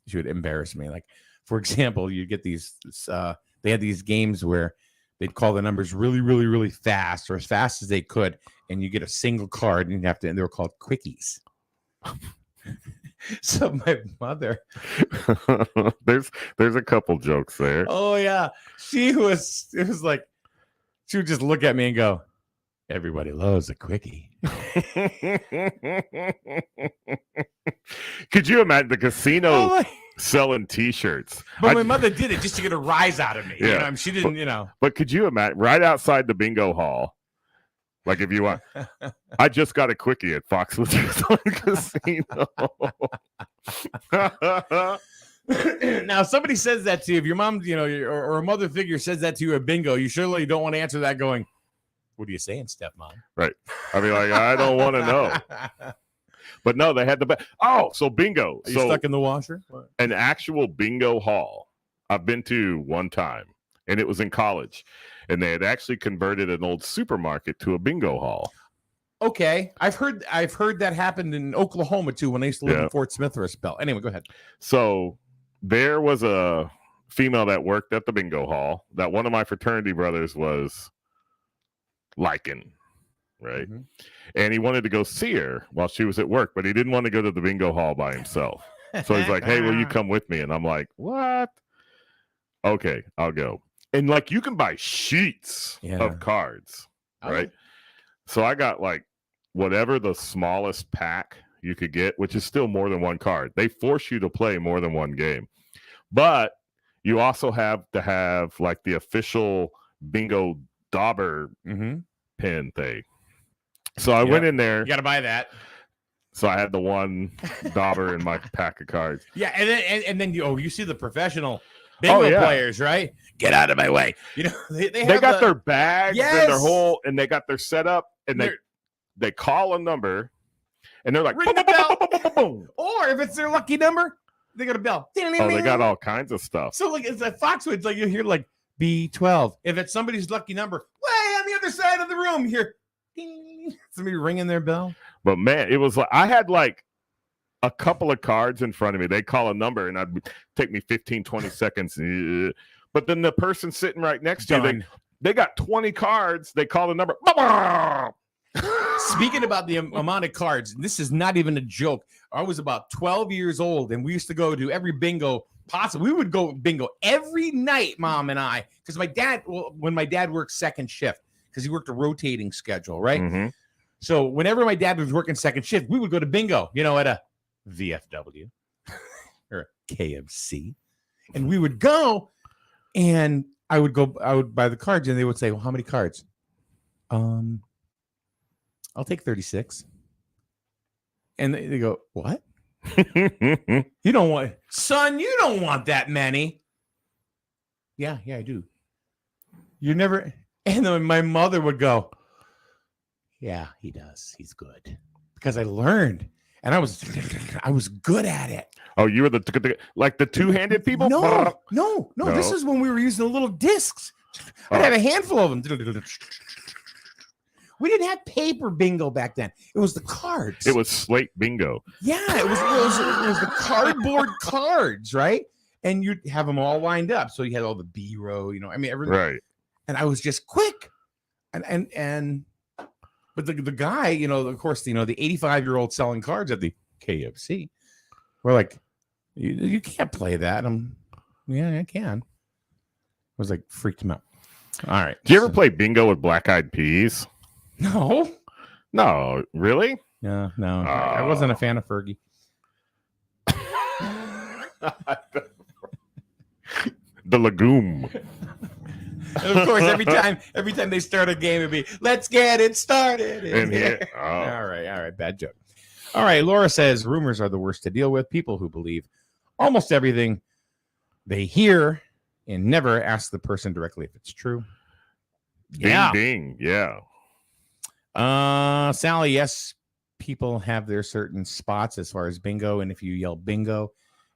She would embarrass me. Like, for example, you get these, they had these games where they'd call the numbers really, really, really fast or as fast as they could. And you get a single card and and they were called quickies. So my mother, there's a couple jokes there. oh yeah, it was like she would just look at me and go, "Everybody loves a quickie." Could you imagine the casino Oh, my- selling T-shirts? But my mother did it just to get a rise out of me. Yeah. You know, she didn't, But could you imagine right outside the bingo hall? Like if you want, I just got a quickie at Foxwoods Casino. Now, if somebody says that to you, if your mom, or a mother figure says that to you at bingo, you surely don't want to answer that going, "What are you saying, stepmom?" Right. I mean, like, I don't want to know. But no, they had the best. Oh, so bingo. Are you stuck in the washer? What? An actual bingo hall I've been to one time, and it was in college. And they had actually converted an old supermarket to a bingo hall. Okay, I've heard that happened in Oklahoma too when I used to live in Fort Smith for a spell. Anyway, go ahead. So there was a female that worked at the bingo hall that one of my fraternity brothers was liking, right? Mm-hmm. And he wanted to go see her while she was at work, but he didn't want to go to the bingo hall by himself. So he's like, "Hey, will you come with me?" And I'm like, "What? Okay, I'll go." And like you can buy sheets of cards, right? So I got like whatever the smallest pack you could get, which is still more than one card. They force you to play more than one game. But you also have to have like the official bingo dauber pin thing. So I went in there. You got to buy that. So I had the one dauber in my pack of cards. Yeah, and then you see the professional bingo players, right? Get out of my way. You know, they got their bags and their whole, and they got their setup, and they call a number, and they're like, ring the bell. Boom. Or if it's their lucky number, they got a bell. Oh, they got all kinds of stuff. So like it's like Foxwoods, like you hear like B12. If it's somebody's lucky number, way on the other side of the room, you hear ding, somebody ringing their bell. But man, it was like I had like a couple of cards in front of me. They call a number, and I'd take me 15, 20 seconds. But then the person sitting right next to you, they got 20 cards. They call the number. Speaking about the amount of cards, this is not even a joke. I was about 12 years old, and we used to go to every bingo possible. We would go bingo every night, Mom and I, because when my dad worked second shift, because he worked a rotating schedule, right? Mm-hmm. So whenever my dad was working second shift, we would go to bingo, at a VFW or KFC, and we would go, and I would buy the cards, and they would say, "Well, how many cards?" I'll take 36. And they go, "What? You don't want, son, you don't want that many." Yeah, I do. You never. And then my mother would go, "Yeah, he does. He's good." Because I learned, and I was good at it. Oh, you were the two-handed people? No. This is when we were using the little discs. I'd have a handful of them. We didn't have paper bingo back then. It was the cards. It was slate bingo. Yeah, it was the cardboard cards, right? And you'd have them all lined up. So you had all the B row, everything. Right. And I was just quick. But the guy, of course, the 85-year-old selling cards at the KFC, we're like, you can't play that. I can. I was like, freaked him out. All right. Do you ever play bingo with Black Eyed Peas? No, really? No. I wasn't a fan of Fergie. The Legume. And of course, every time they start a game, it'd be, "Let's get it started." In here. Oh. All right. Bad joke. All right. Laura says rumors are the worst to deal with. People who believe almost everything they hear and never ask the person directly if it's true. Ding. Yeah. Sally, yes, people have their certain spots as far as bingo, and if you yell bingo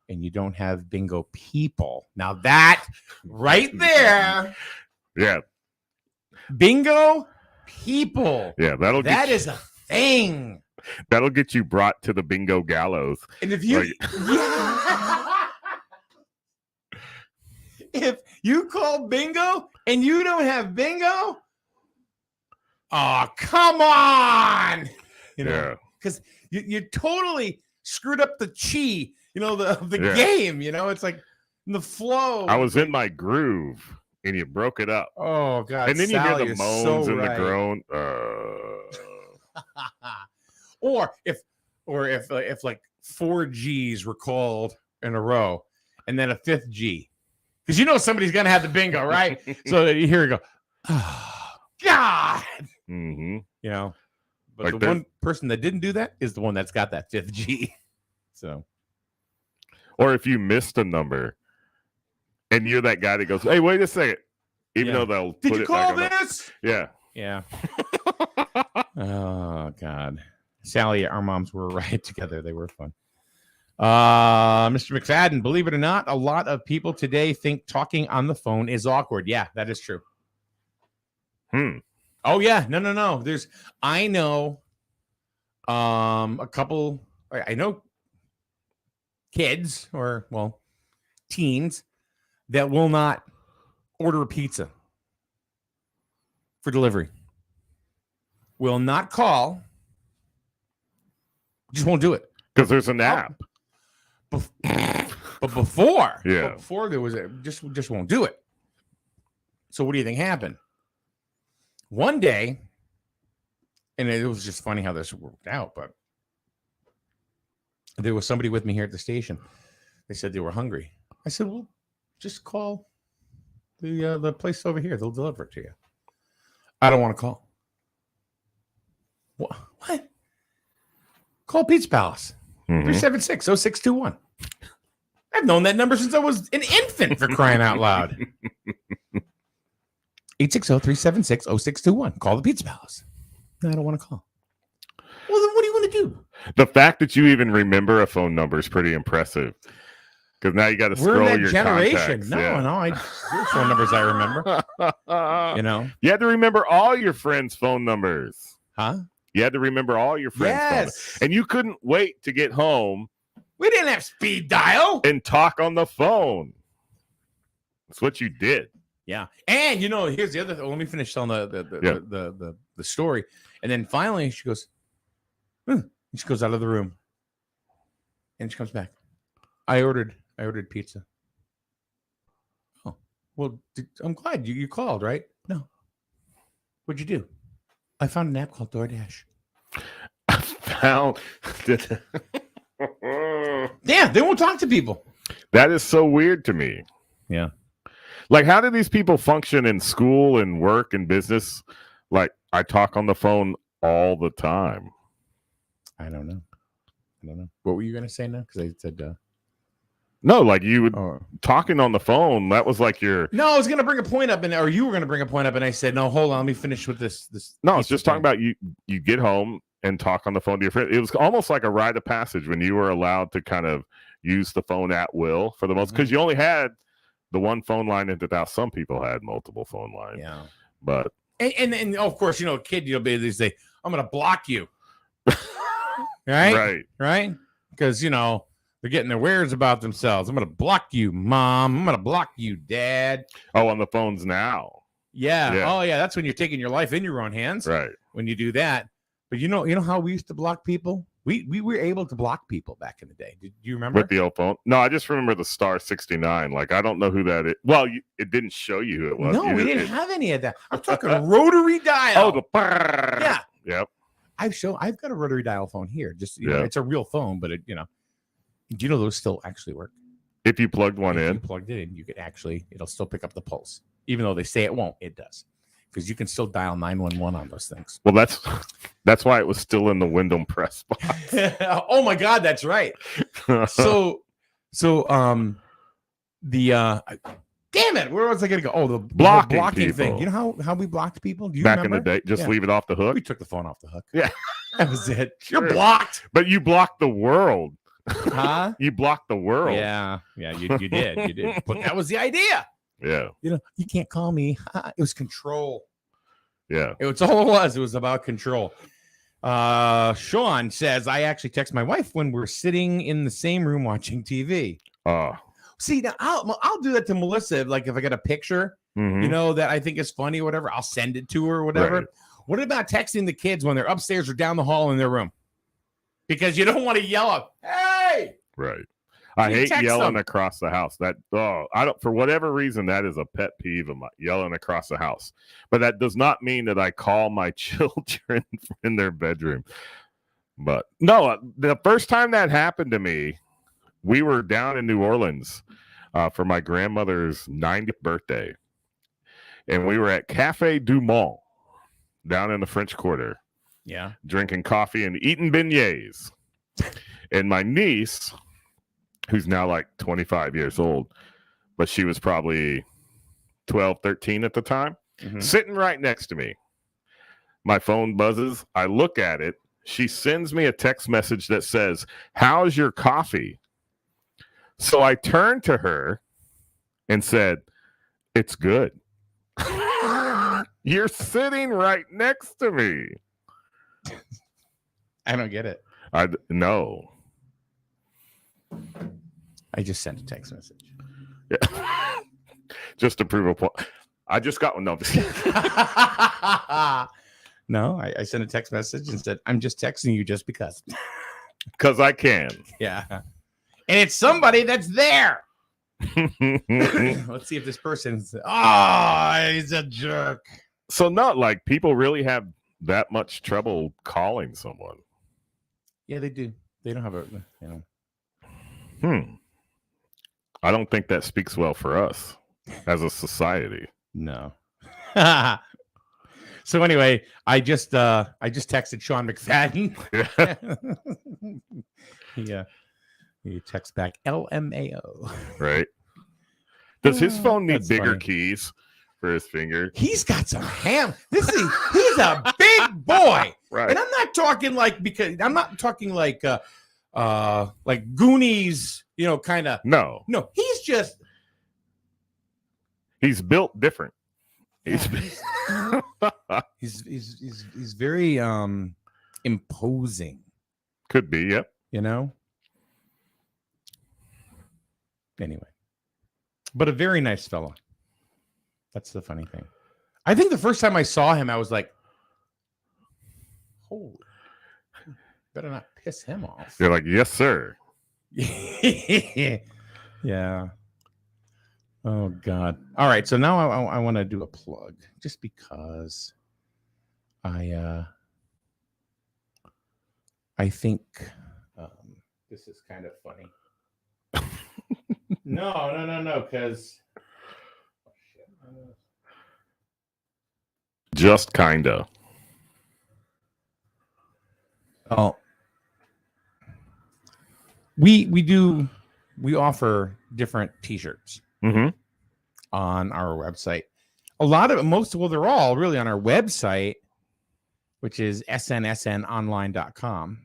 and you don't have bingo people, now that right there, yeah, bingo people, yeah, that is a thing. That'll get you brought to the bingo gallows. And if you if you call bingo and you don't have bingo, oh, come on. Because you're totally screwed up the chi, the Yeah. game. It's like the flow. I was in my groove, and you broke it up. Oh God! And then Sally you hear the is moans so and right. the groan. or if like 4 G's were called in a row, and then a 5th G, because somebody's gonna have the bingo, right? So you hear it go, oh, God. Mm-hmm. But Like the one person that didn't do that is the one that's got that 5th G. So, or if you missed a number, and you're that guy that goes, "Hey, wait a second," even though they'll did put you it call back on this? Yeah. Oh God, Sally, our moms were right together. They were fun. Mr. McFadden, believe it or not, a lot of people today think talking on the phone is awkward. Yeah, that is true. Oh yeah, no. I know a couple. I know kids or teens that will not order a pizza for delivery. Will not call. Just won't do it because there's an app. But before, yeah, before there was just won't do it. So what do you think happened? One day, and it was just funny how this worked out, but there was somebody with me here at the station. They said they were hungry. I said, well, just call the place over here. They'll deliver it to you. I don't want to call. What? Call Pizza Palace. 376-0621. I've known that number since I was an infant, for crying out loud. 860-376-0621. Call the Pizza Palace. No, I don't want to call. Well, then what do you want to do? The fact that you even remember a phone number is pretty impressive. Because now you got to scroll your generation. contacts. There's phone numbers I remember. You had to remember all your friends' phone numbers. Huh? You had to remember all your friends' phone numbers. And you couldn't wait to get home. We didn't have speed dial. And talk on the phone. That's what you did. Yeah. And here's the other thing. Let me finish telling the story. And then finally she goes, and she goes out of the room. And she comes back. I ordered pizza. Oh, well, I'm glad you called, right? No. What'd you do? I found an app called DoorDash. Yeah, they won't talk to people. That is so weird to me. Yeah. Like, how do these people function in school and work and business? Like, I talk on the phone all the time. I don't know. What were you going to say now? Because I said... No, like you would talking on the phone. That was like your. No, I was going to bring a point up, or you were going to bring a point up, and I said, "No, hold on, let me finish with this." No, it's just talking about you. You get home and talk on the phone to your friend. It was almost like a rite of passage when you were allowed to kind of use the phone at will for the most, because you only had the one phone line into the house. Some people had multiple phone lines. Yeah, but and of course, a kid, they say, "I'm going to block you," right? Because they're getting their wares about themselves. I'm going to block you, Mom. I'm going to block you, Dad. Oh, on the phones now. Yeah. Oh, yeah. That's when you're taking your life in your own hands. Right. When you do that. But you know how we used to block people? We were able to block people back in the day. Did you remember? With the old phone? No, I just remember the star 69. Like, I don't know who that is. Well, it didn't show you who it was. No, we didn't have any of that. I'm talking a rotary dial. Oh, yeah. Yep. I've got a rotary dial phone here. Just it's a real phone, but do you know those still actually work? If you plugged one in? If you plugged it in, you could it'll still pick up the pulse. Even though they say it won't, it does. Because you can still dial 911 on those things. Well, that's why it was still in the Wyndham press box. Oh my God, that's right. So damn it, where was I gonna go? Oh, the blocking thing. You know how we blocked people? Do you Back remember? in the day, just leave it off the hook. We took the phone off the hook. Yeah. That was it. Sure. You're blocked. But you blocked the world. Huh? You blocked the world. Yeah, you did. But that was the idea. Yeah. You can't call me. It was control. Yeah. It was all it was. It was about control. Sean says, I actually text my wife when we're sitting in the same room watching TV. See, now I'll do that to Melissa. Like if I get a picture, that I think is funny or whatever, I'll send it to her or whatever. Right. What about texting the kids when they're upstairs or down the hall in their room? because you don't want to yell up, "Hey!" Right. I You hate text yelling them. across the house. I don't, for whatever reason, that is a pet peeve of mine, yelling across the house. But that does not mean that I call my children in their bedroom. But no, the first time that happened to me, we were down in New Orleans for my grandmother's 90th birthday. And we were at Cafe Du Monde down in the French Quarter. Yeah. Drinking coffee and eating beignets. And my niece, who's now like 25 years old, but she was probably 12, 13 at the time, sitting right next to me. My phone buzzes. I look at it. She sends me a text message that says, "How's your coffee?" So I turned to her and said, "It's good." You're sitting right next to me. I don't get it. No. I just sent a text message. Yeah. Just to prove a point. I just got one. No, I'm just kidding. No, I sent a text message and said, "I'm just texting you just because." Because I can. Yeah. And it's somebody that's there. Let's see if this person's, he's a jerk. So not like people really have that much trouble calling someone. Yeah, they do. They don't have a, I don't think that speaks well for us as a society. No. So anyway, I just texted Sean McFadden. He texts back LMAO. Right. Does his phone need That's bigger funny. keys for his finger? He's got some ham. He's a big boy. Right. And I'm not talking like like Goonies, kind of. No, he's built different. he's very imposing. Could be, yep. Anyway, but a very nice fellow. That's the funny thing. I think the first time I saw him, I was like, "Holy, better not piss him off." You're like, "Yes, sir." Yeah. Oh God. All right. So now I want to do a plug, just because I think this is kind of funny. No, because just kinda. Oh, we offer different T-shirts on our website. They're all really on our website, which is snsnonline.com.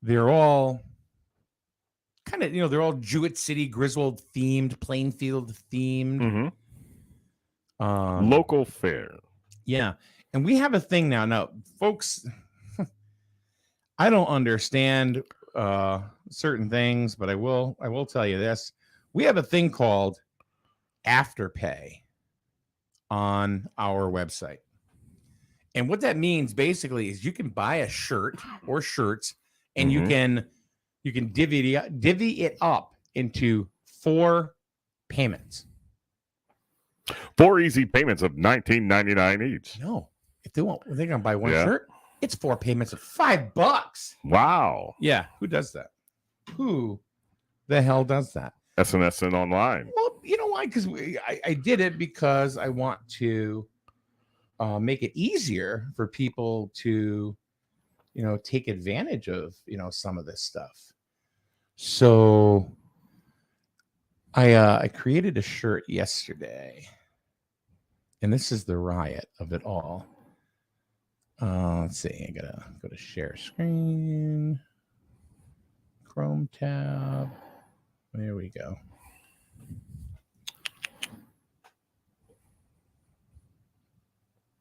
They're all kind of, they're all Jewett City, Griswold themed, Plainfield themed. Local fare. Yeah. And we have a thing now. Now, folks, I don't understand certain things, but I will tell you this. We have a thing called Afterpay on our website. And what that means basically is you can buy a shirt or shirts, and you can divvy it up into 4 payments. 4 easy payments of $19.99 each. No, if they're gonna buy one shirt, it's 4 payments of $5. Wow. Yeah, who does that? Who the hell does that? SNSN Online. Well, you know why? Because I did it because I want to make it easier for people to, take advantage of, some of this stuff. So I created a shirt yesterday, and this is the riot of it all. Let's see. I gotta go to share screen, Chrome tab. There we go.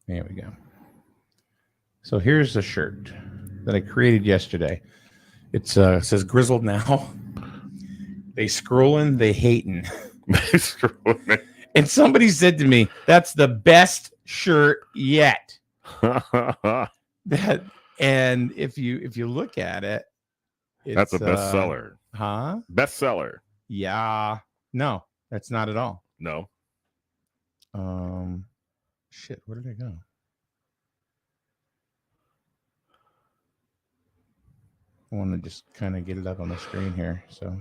There we go. So here's the shirt that I created yesterday. It says Grizzled Now. They scrolling, they hating. And somebody said to me, "That's the best shirt yet." That And if you look at it, that's a bestseller. Huh? Bestseller. Yeah. No, that's not at all. No. Shit, where did I go? I want to just kind of get it up on the screen here. So,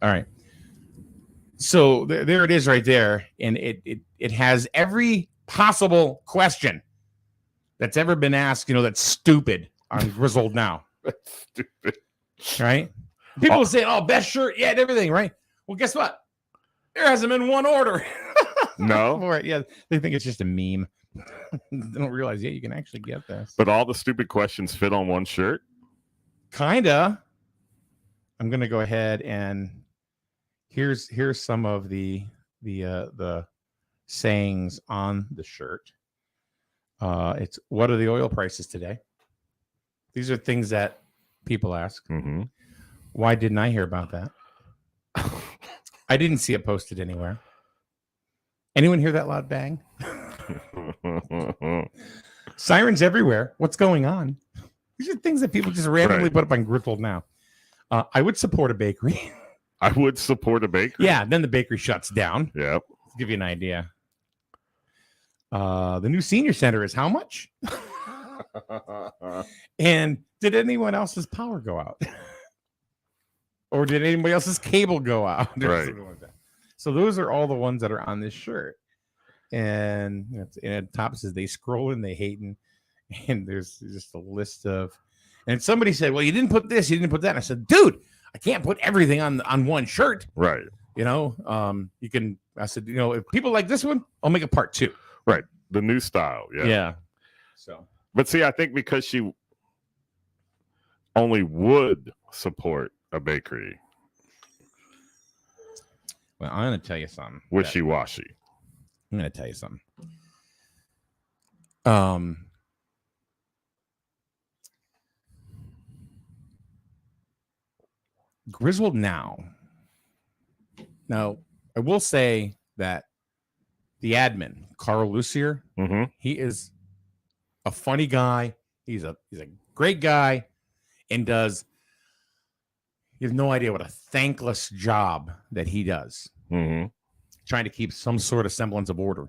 all right. So there it is right there. And it has every possible question that's ever been asked, that's stupid on Grizzled Now. That's stupid. Right? People say, oh, best shirt. Yeah, and everything, right? Well, guess what? There hasn't been one order. No. For it. Yeah, they think it's just a meme. They don't realize, you can actually get this. But all the stupid questions fit on one shirt? Kinda. I'm gonna go ahead and here's some of the sayings on the shirt. It's what are the oil prices today? These are things that people ask. Mm-hmm. Why didn't I hear about that? I didn't see it posted anywhere. Anyone hear that loud bang? Sirens everywhere. What's going on? These are things that people just randomly put up on Grizzled Now. I would support a bakery. I would support a bakery. Yeah, then the bakery shuts down. Yep. To give you an idea. The new senior center is how much? And did anyone else's power go out? Or did anybody else's cable go out? Right. So those are all the ones that are on this shirt. And at the top it says they scrolling, they hating. And there's just a list of, and somebody said, well, you didn't put this, you didn't put that. And I said, dude, I can't put everything on one shirt. Right. You can, I said, if people like this one, I'll make a part 2. Right. The new style. Yeah. Yeah. So, but see, I think because she only would support a bakery. Well, I'm going to tell you something. Wishy-washy. I'm going to tell you something. Grizzled Now. Now, I will say that the admin, Carl Lucier, he is a funny guy. He's a great guy, and you have no idea what a thankless job that he does. Mm-hmm. Trying to keep some sort of semblance of order,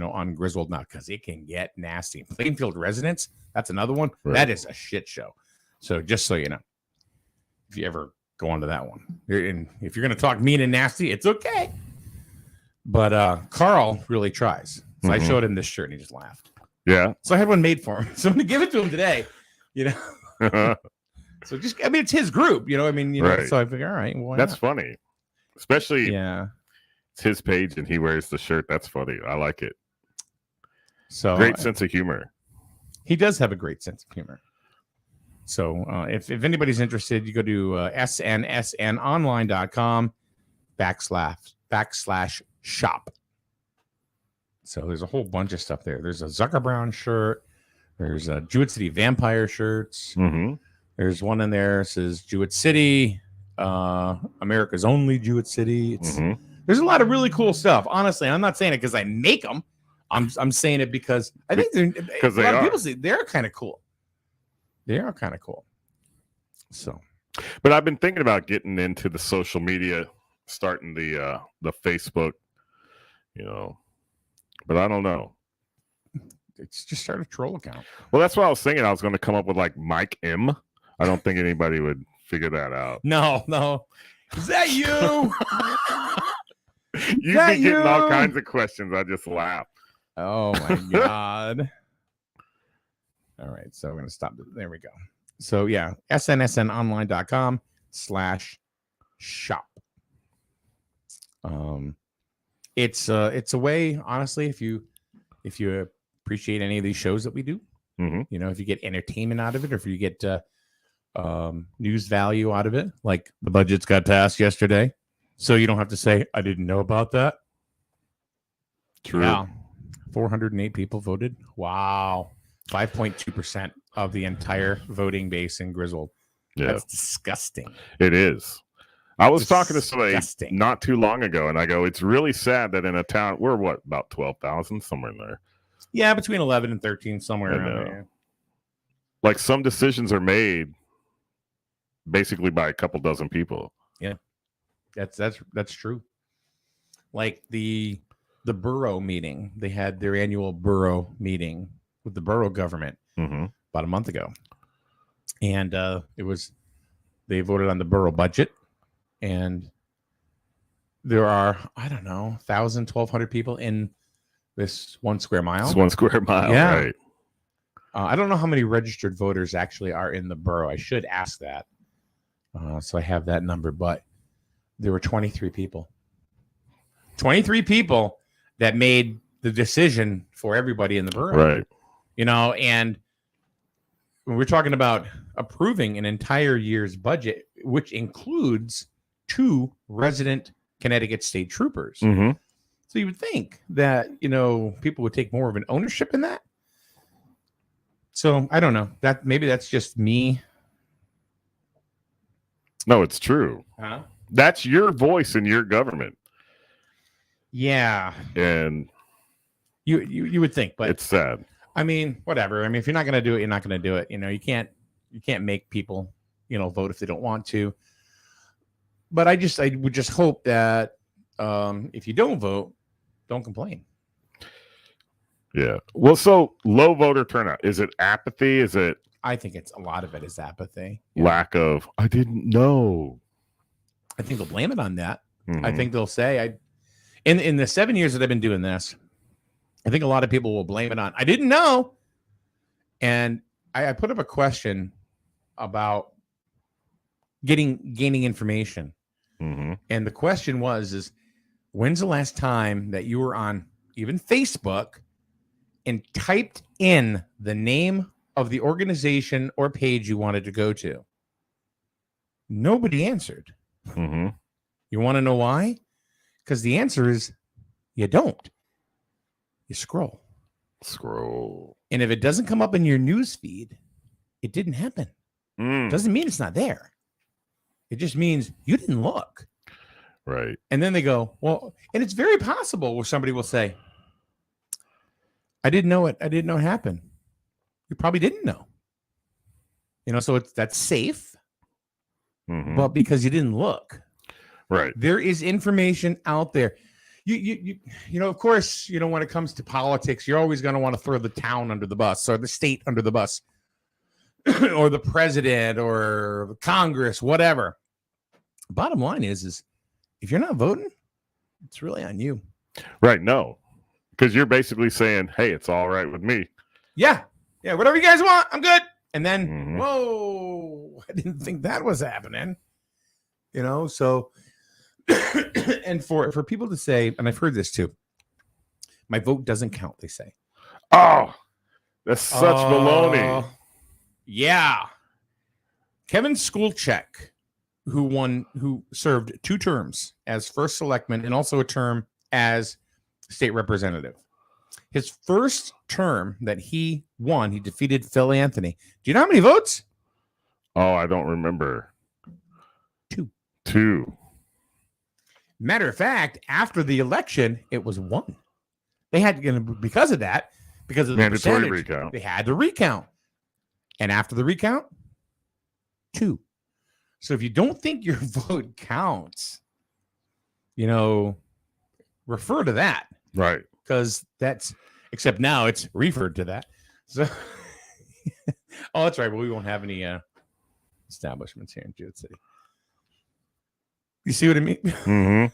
on Grizzled Now, because it can get nasty. Plainfield Residents, that's another one. Right. That is a shit show. So just so you know, if you ever go onto that one, and if you're going to talk mean and nasty, it's okay. But Carl really tries. So I showed him this shirt and he just laughed. Yeah. So I had one made for him. So I'm going to give it to him today. So it's his group. Right. So I figure, all right, why that's not? funny, especially it's his page and he wears the shirt. That's funny. I like it. So great sense of humor. He does have a great sense of humor. So if anybody's interested, you go to snsnonline.com/shop. So there's a whole bunch of stuff there. There's a Zucker Brown shirt. There's a Jewett City Vampire shirts. Mm-hmm. There's one in there that says Jewett City, America's only Jewett City. There's a lot of really cool stuff. Honestly, I'm not saying it because I make them. I'm saying it because I think a lot of people say they're kind of cool. They are kind of cool. So, but I've been thinking about getting into the social media, starting the Facebook, but I don't know. It's just start a troll account. Well, that's what I was thinking. I was going to come up with like Mike M. I don't think anybody would figure that out. No. Is that you? You've been getting all kinds of questions. I just laugh. Oh my God. All right, so we're going to stop. There we go. So yeah, snsnonline.com/shop. It's a way, honestly, if you appreciate any of these shows that we do, if you get entertainment out of it, or if you get news value out of it, like the budgets got passed yesterday, so you don't have to say I didn't know about that. True. Yeah. 408 people voted. Wow. 5.2% of the entire voting base in Grizzled. Yeah. That's disgusting. It is. I was talking to somebody not too long ago, and I go, it's really sad that in a town, we're about 12,000, somewhere in there. Yeah, between 11 and 13, somewhere around there. like some decisions are made basically by a couple dozen people. Yeah, that's true. Like the borough meeting, they had their annual borough meeting with the borough government about a month ago, and they voted on the borough budget, and there are, I don't know, 1,000, 1,200 people in this 1 square mile. It's 1 square mile, yeah. Right? I don't know how many registered voters actually are in the borough. I should ask that. So I have that number, but there were 23 people. 23 people that made the decision for everybody in the borough. Right. You know, and when we're talking about approving an entire year's budget, which includes 2 resident Connecticut state troopers. Mm-hmm. So you would think that, you know, people would take more of an ownership in that. So I don't know. That maybe that's just me. No, it's true. Huh? That's your voice in your government. Yeah. And you would think, but it's sad. I mean, whatever. I mean, if you're not going to do it, you're not going to do it. You know, you can't make people, you know, vote if they don't want to. But I would just hope that if you don't vote, don't complain. Yeah. Well, so low voter turnout. Is it apathy? Is it? I think a lot of it is apathy. Lack of, I didn't know. I think they'll blame it on that. I think they'll say, in the 7 years that I've been doing this, I think a lot of people will blame it on, I didn't know. And I put up a question about gaining information. And the question is when's the last time that you were on even Facebook and typed in the name of the organization or page you wanted to go to? Nobody answered. You want to know why? Because the answer is you don't. You scroll. And if it doesn't come up in your news feed, it didn't happen. Doesn't mean it's not there. It just means you didn't look. Right. And then they go, well, and it's very possible where somebody will say, I didn't know it. I didn't know it happened. You probably didn't know. You know, so that's safe. But because you didn't look. Right. There is information out there. You know, of course, you know, when it comes to politics, you're always going to want to throw the town under the bus or the state under the bus or the president or the Congress, whatever. Bottom line is if you're not voting, it's really on you. Right. No, because you're basically saying, hey, it's all right with me. Yeah. Yeah. Whatever you guys want, I'm good. And then, whoa, I didn't think that was happening. You know, so, and for people to say, and I've heard this too, my vote doesn't count, they say. Oh, that's such baloney. Yeah. Kevin Skulczyk, who served 2 terms as first selectman and also a term as state representative. His first term that he won, he defeated Phil Anthony. Do you know how many votes? Oh, I don't remember. 2. Matter of fact, after the election, it was 1. They had to, because of that, because of the mandatory recount, they had to recount. And after the recount, 2. So if you don't think your vote counts, you know, refer to that. Right. Because except now it's referred to that. So, oh, that's right. Well, we won't have any establishments here in Jewett City. You see what I mean?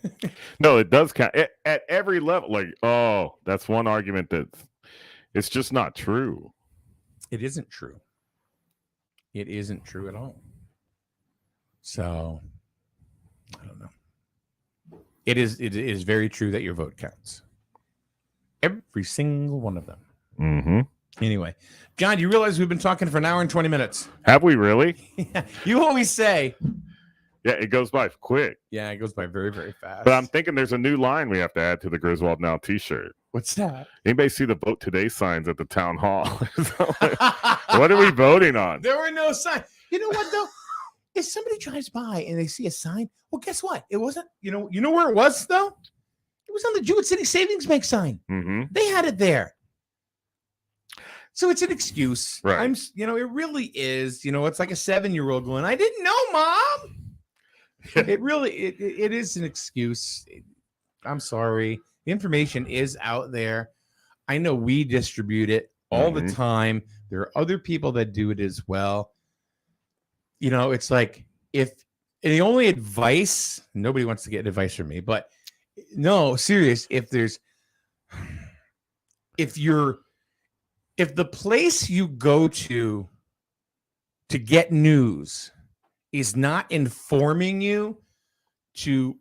No, it does count at every level. Like, oh, that's one argument that it's just not true. It isn't true. It isn't true at all. So, I don't know. It is very true that your vote counts. Every single one of them. Anyway, John, do you realize we've been talking for an hour and 20 minutes? Have we really? Yeah. You always say. Yeah, it goes by quick. Yeah, it goes by very, very fast. But I'm thinking there's a new line we have to add to the Griswold Now t-shirt. What's that? Anybody see the Vote Today signs at the town hall? What are we voting on? There were no signs. You know what, though? If somebody drives by and they see a sign, well, guess what? It wasn't, you know where it was, though? It was on the Jewett City Savings Bank sign. They had it there. So it's an excuse. Right. It really is. It's like a 7-year-old going, I didn't know, Mom. It is an excuse. I'm sorry. The information is out there. I know we distribute it all the time. There are other people that do it as well. It's like the only advice, nobody wants to get advice from me, but no, serious. If the place you go to get news is not informing you to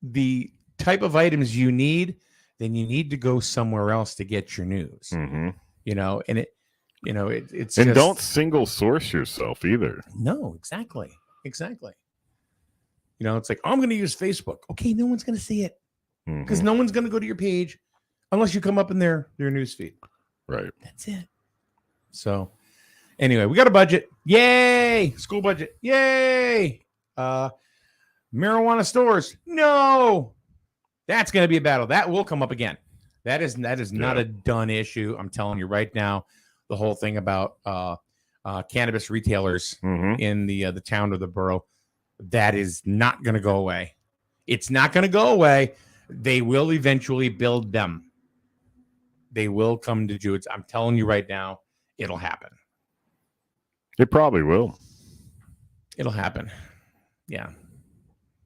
the type of items you need, then you need to go somewhere else to get your news. Mm-hmm. It's and just, don't single source yourself either. No, exactly. It's like, I'm going to use Facebook. Okay, no one's going to see it because no one's going to go to your page unless you come up in their news feed. Right. That's it. So anyway, we got a budget. Yay! School budget. Yay! Marijuana stores. No. That's going to be a battle. That will come up again. That is not a done issue. I'm telling you right now, the whole thing about cannabis retailers in the town or the borough, that is not going to go away. It's not going to go away. They will eventually build them. They will come to Jude's. I'm telling you right now, it'll happen. It probably will. It'll happen. Yeah.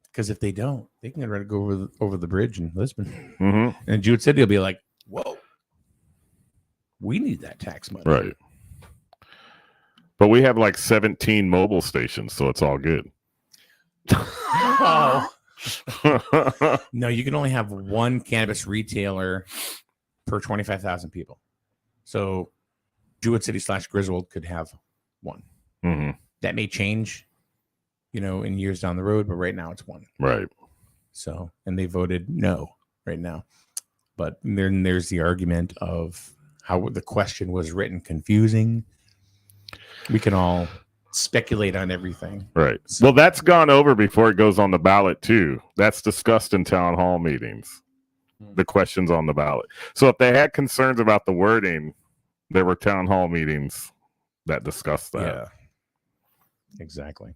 Because if they don't, they can go over the bridge in Lisbon. Mm-hmm. And Jude City will be like, whoa, we need that tax money. Right. But we have like 17 mobile stations, so it's all good. Oh. No, you can only have one cannabis retailer per 25,000 people. So Jewett City / Griswold could have one. Mm-hmm. That may change, in years down the road, but right now it's one. Right. So, and they voted no right now. But then there's the argument of how the question was written confusing. We can all speculate on everything. Right. Well, that's gone over before it goes on the ballot, too. That's discussed in town hall meetings, the questions on the ballot. So if they had concerns about the wording, there were town hall meetings that discussed that. Yeah. Exactly.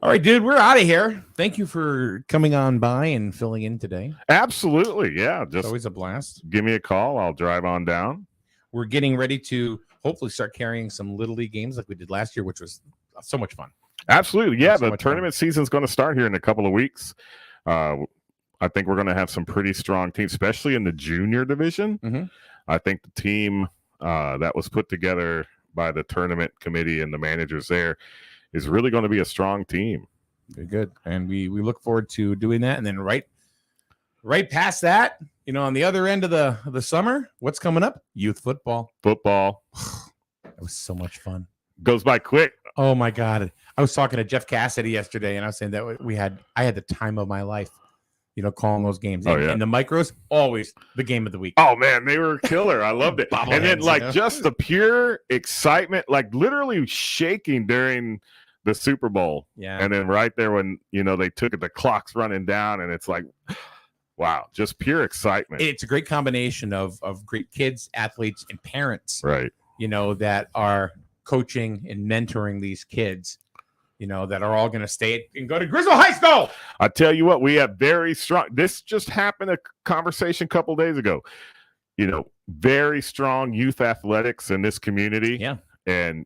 All right, dude, we're out of here. Thank you for coming on by and filling in today. Absolutely. Yeah. It's always a blast. Give me a call. I'll drive on down. We're getting ready to hopefully start carrying some Little League games like we did last year, which was so much fun. Absolutely. Yeah. The tournament season is going to start here in a couple of weeks. I think we're going to have some pretty strong teams, especially in the junior division. Mm-hmm. I think the team that was put together by the tournament committee and the managers there is really going to be a strong team. Very good. And we look forward to doing that. And then right past that, on the other end of the summer, what's coming up? Youth football. Football. That was so much fun. Goes by quick. Oh my God. I was talking to Jeff Cassidy yesterday and I was saying that I had the time of my life, calling those games. And the micros, always the game of the week. Oh man, they were killer. I loved it. And then just the pure excitement, like literally shaking during the Super Bowl. Yeah. And then right there when, they took it, the clock's running down and it's like, wow, just pure excitement. It's a great combination of great kids, athletes, and parents. Right. That are coaching and mentoring these kids, that are all going to stay and go to Griswold High School. I tell you what, we have very strong. This just happened a conversation a couple days ago. Very strong youth athletics in this community. Yeah. And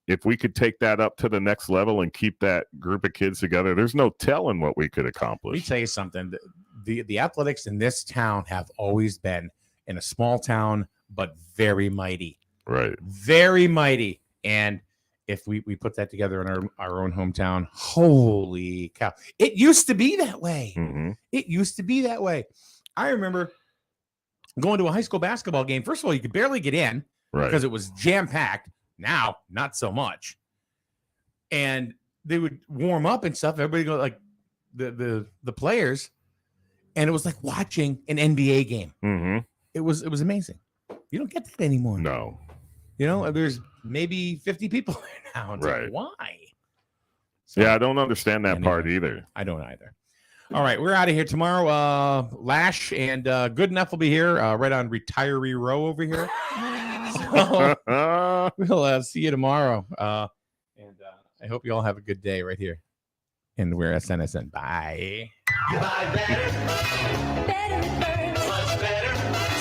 if we could take that up to the next level and keep that group of kids together, there's no telling what we could accomplish. Let me tell you something. The athletics in this town have always been in a small town, but very mighty. Right. Very mighty. And if we put that together in our own hometown, holy cow. It used to be that way. Mm-hmm. It used to be that way. I remember going to a high school basketball game. First of all, you could barely get in because it was jam-packed. Now, not so much. And they would warm up and stuff. Everybody go like the players. And it was like watching an NBA game. Mm-hmm. It was amazing. You don't get that anymore. No. There's maybe 50 people there now. It's like, why? So, I don't understand that part either. I don't either. All right, we're out of here tomorrow. Lash and Good Enough will be here right on Retiree Row over here. So we'll see you tomorrow. And I hope you all have a good day right here. And we're SNSN. Bye. You buy better. Better with birds. Much better.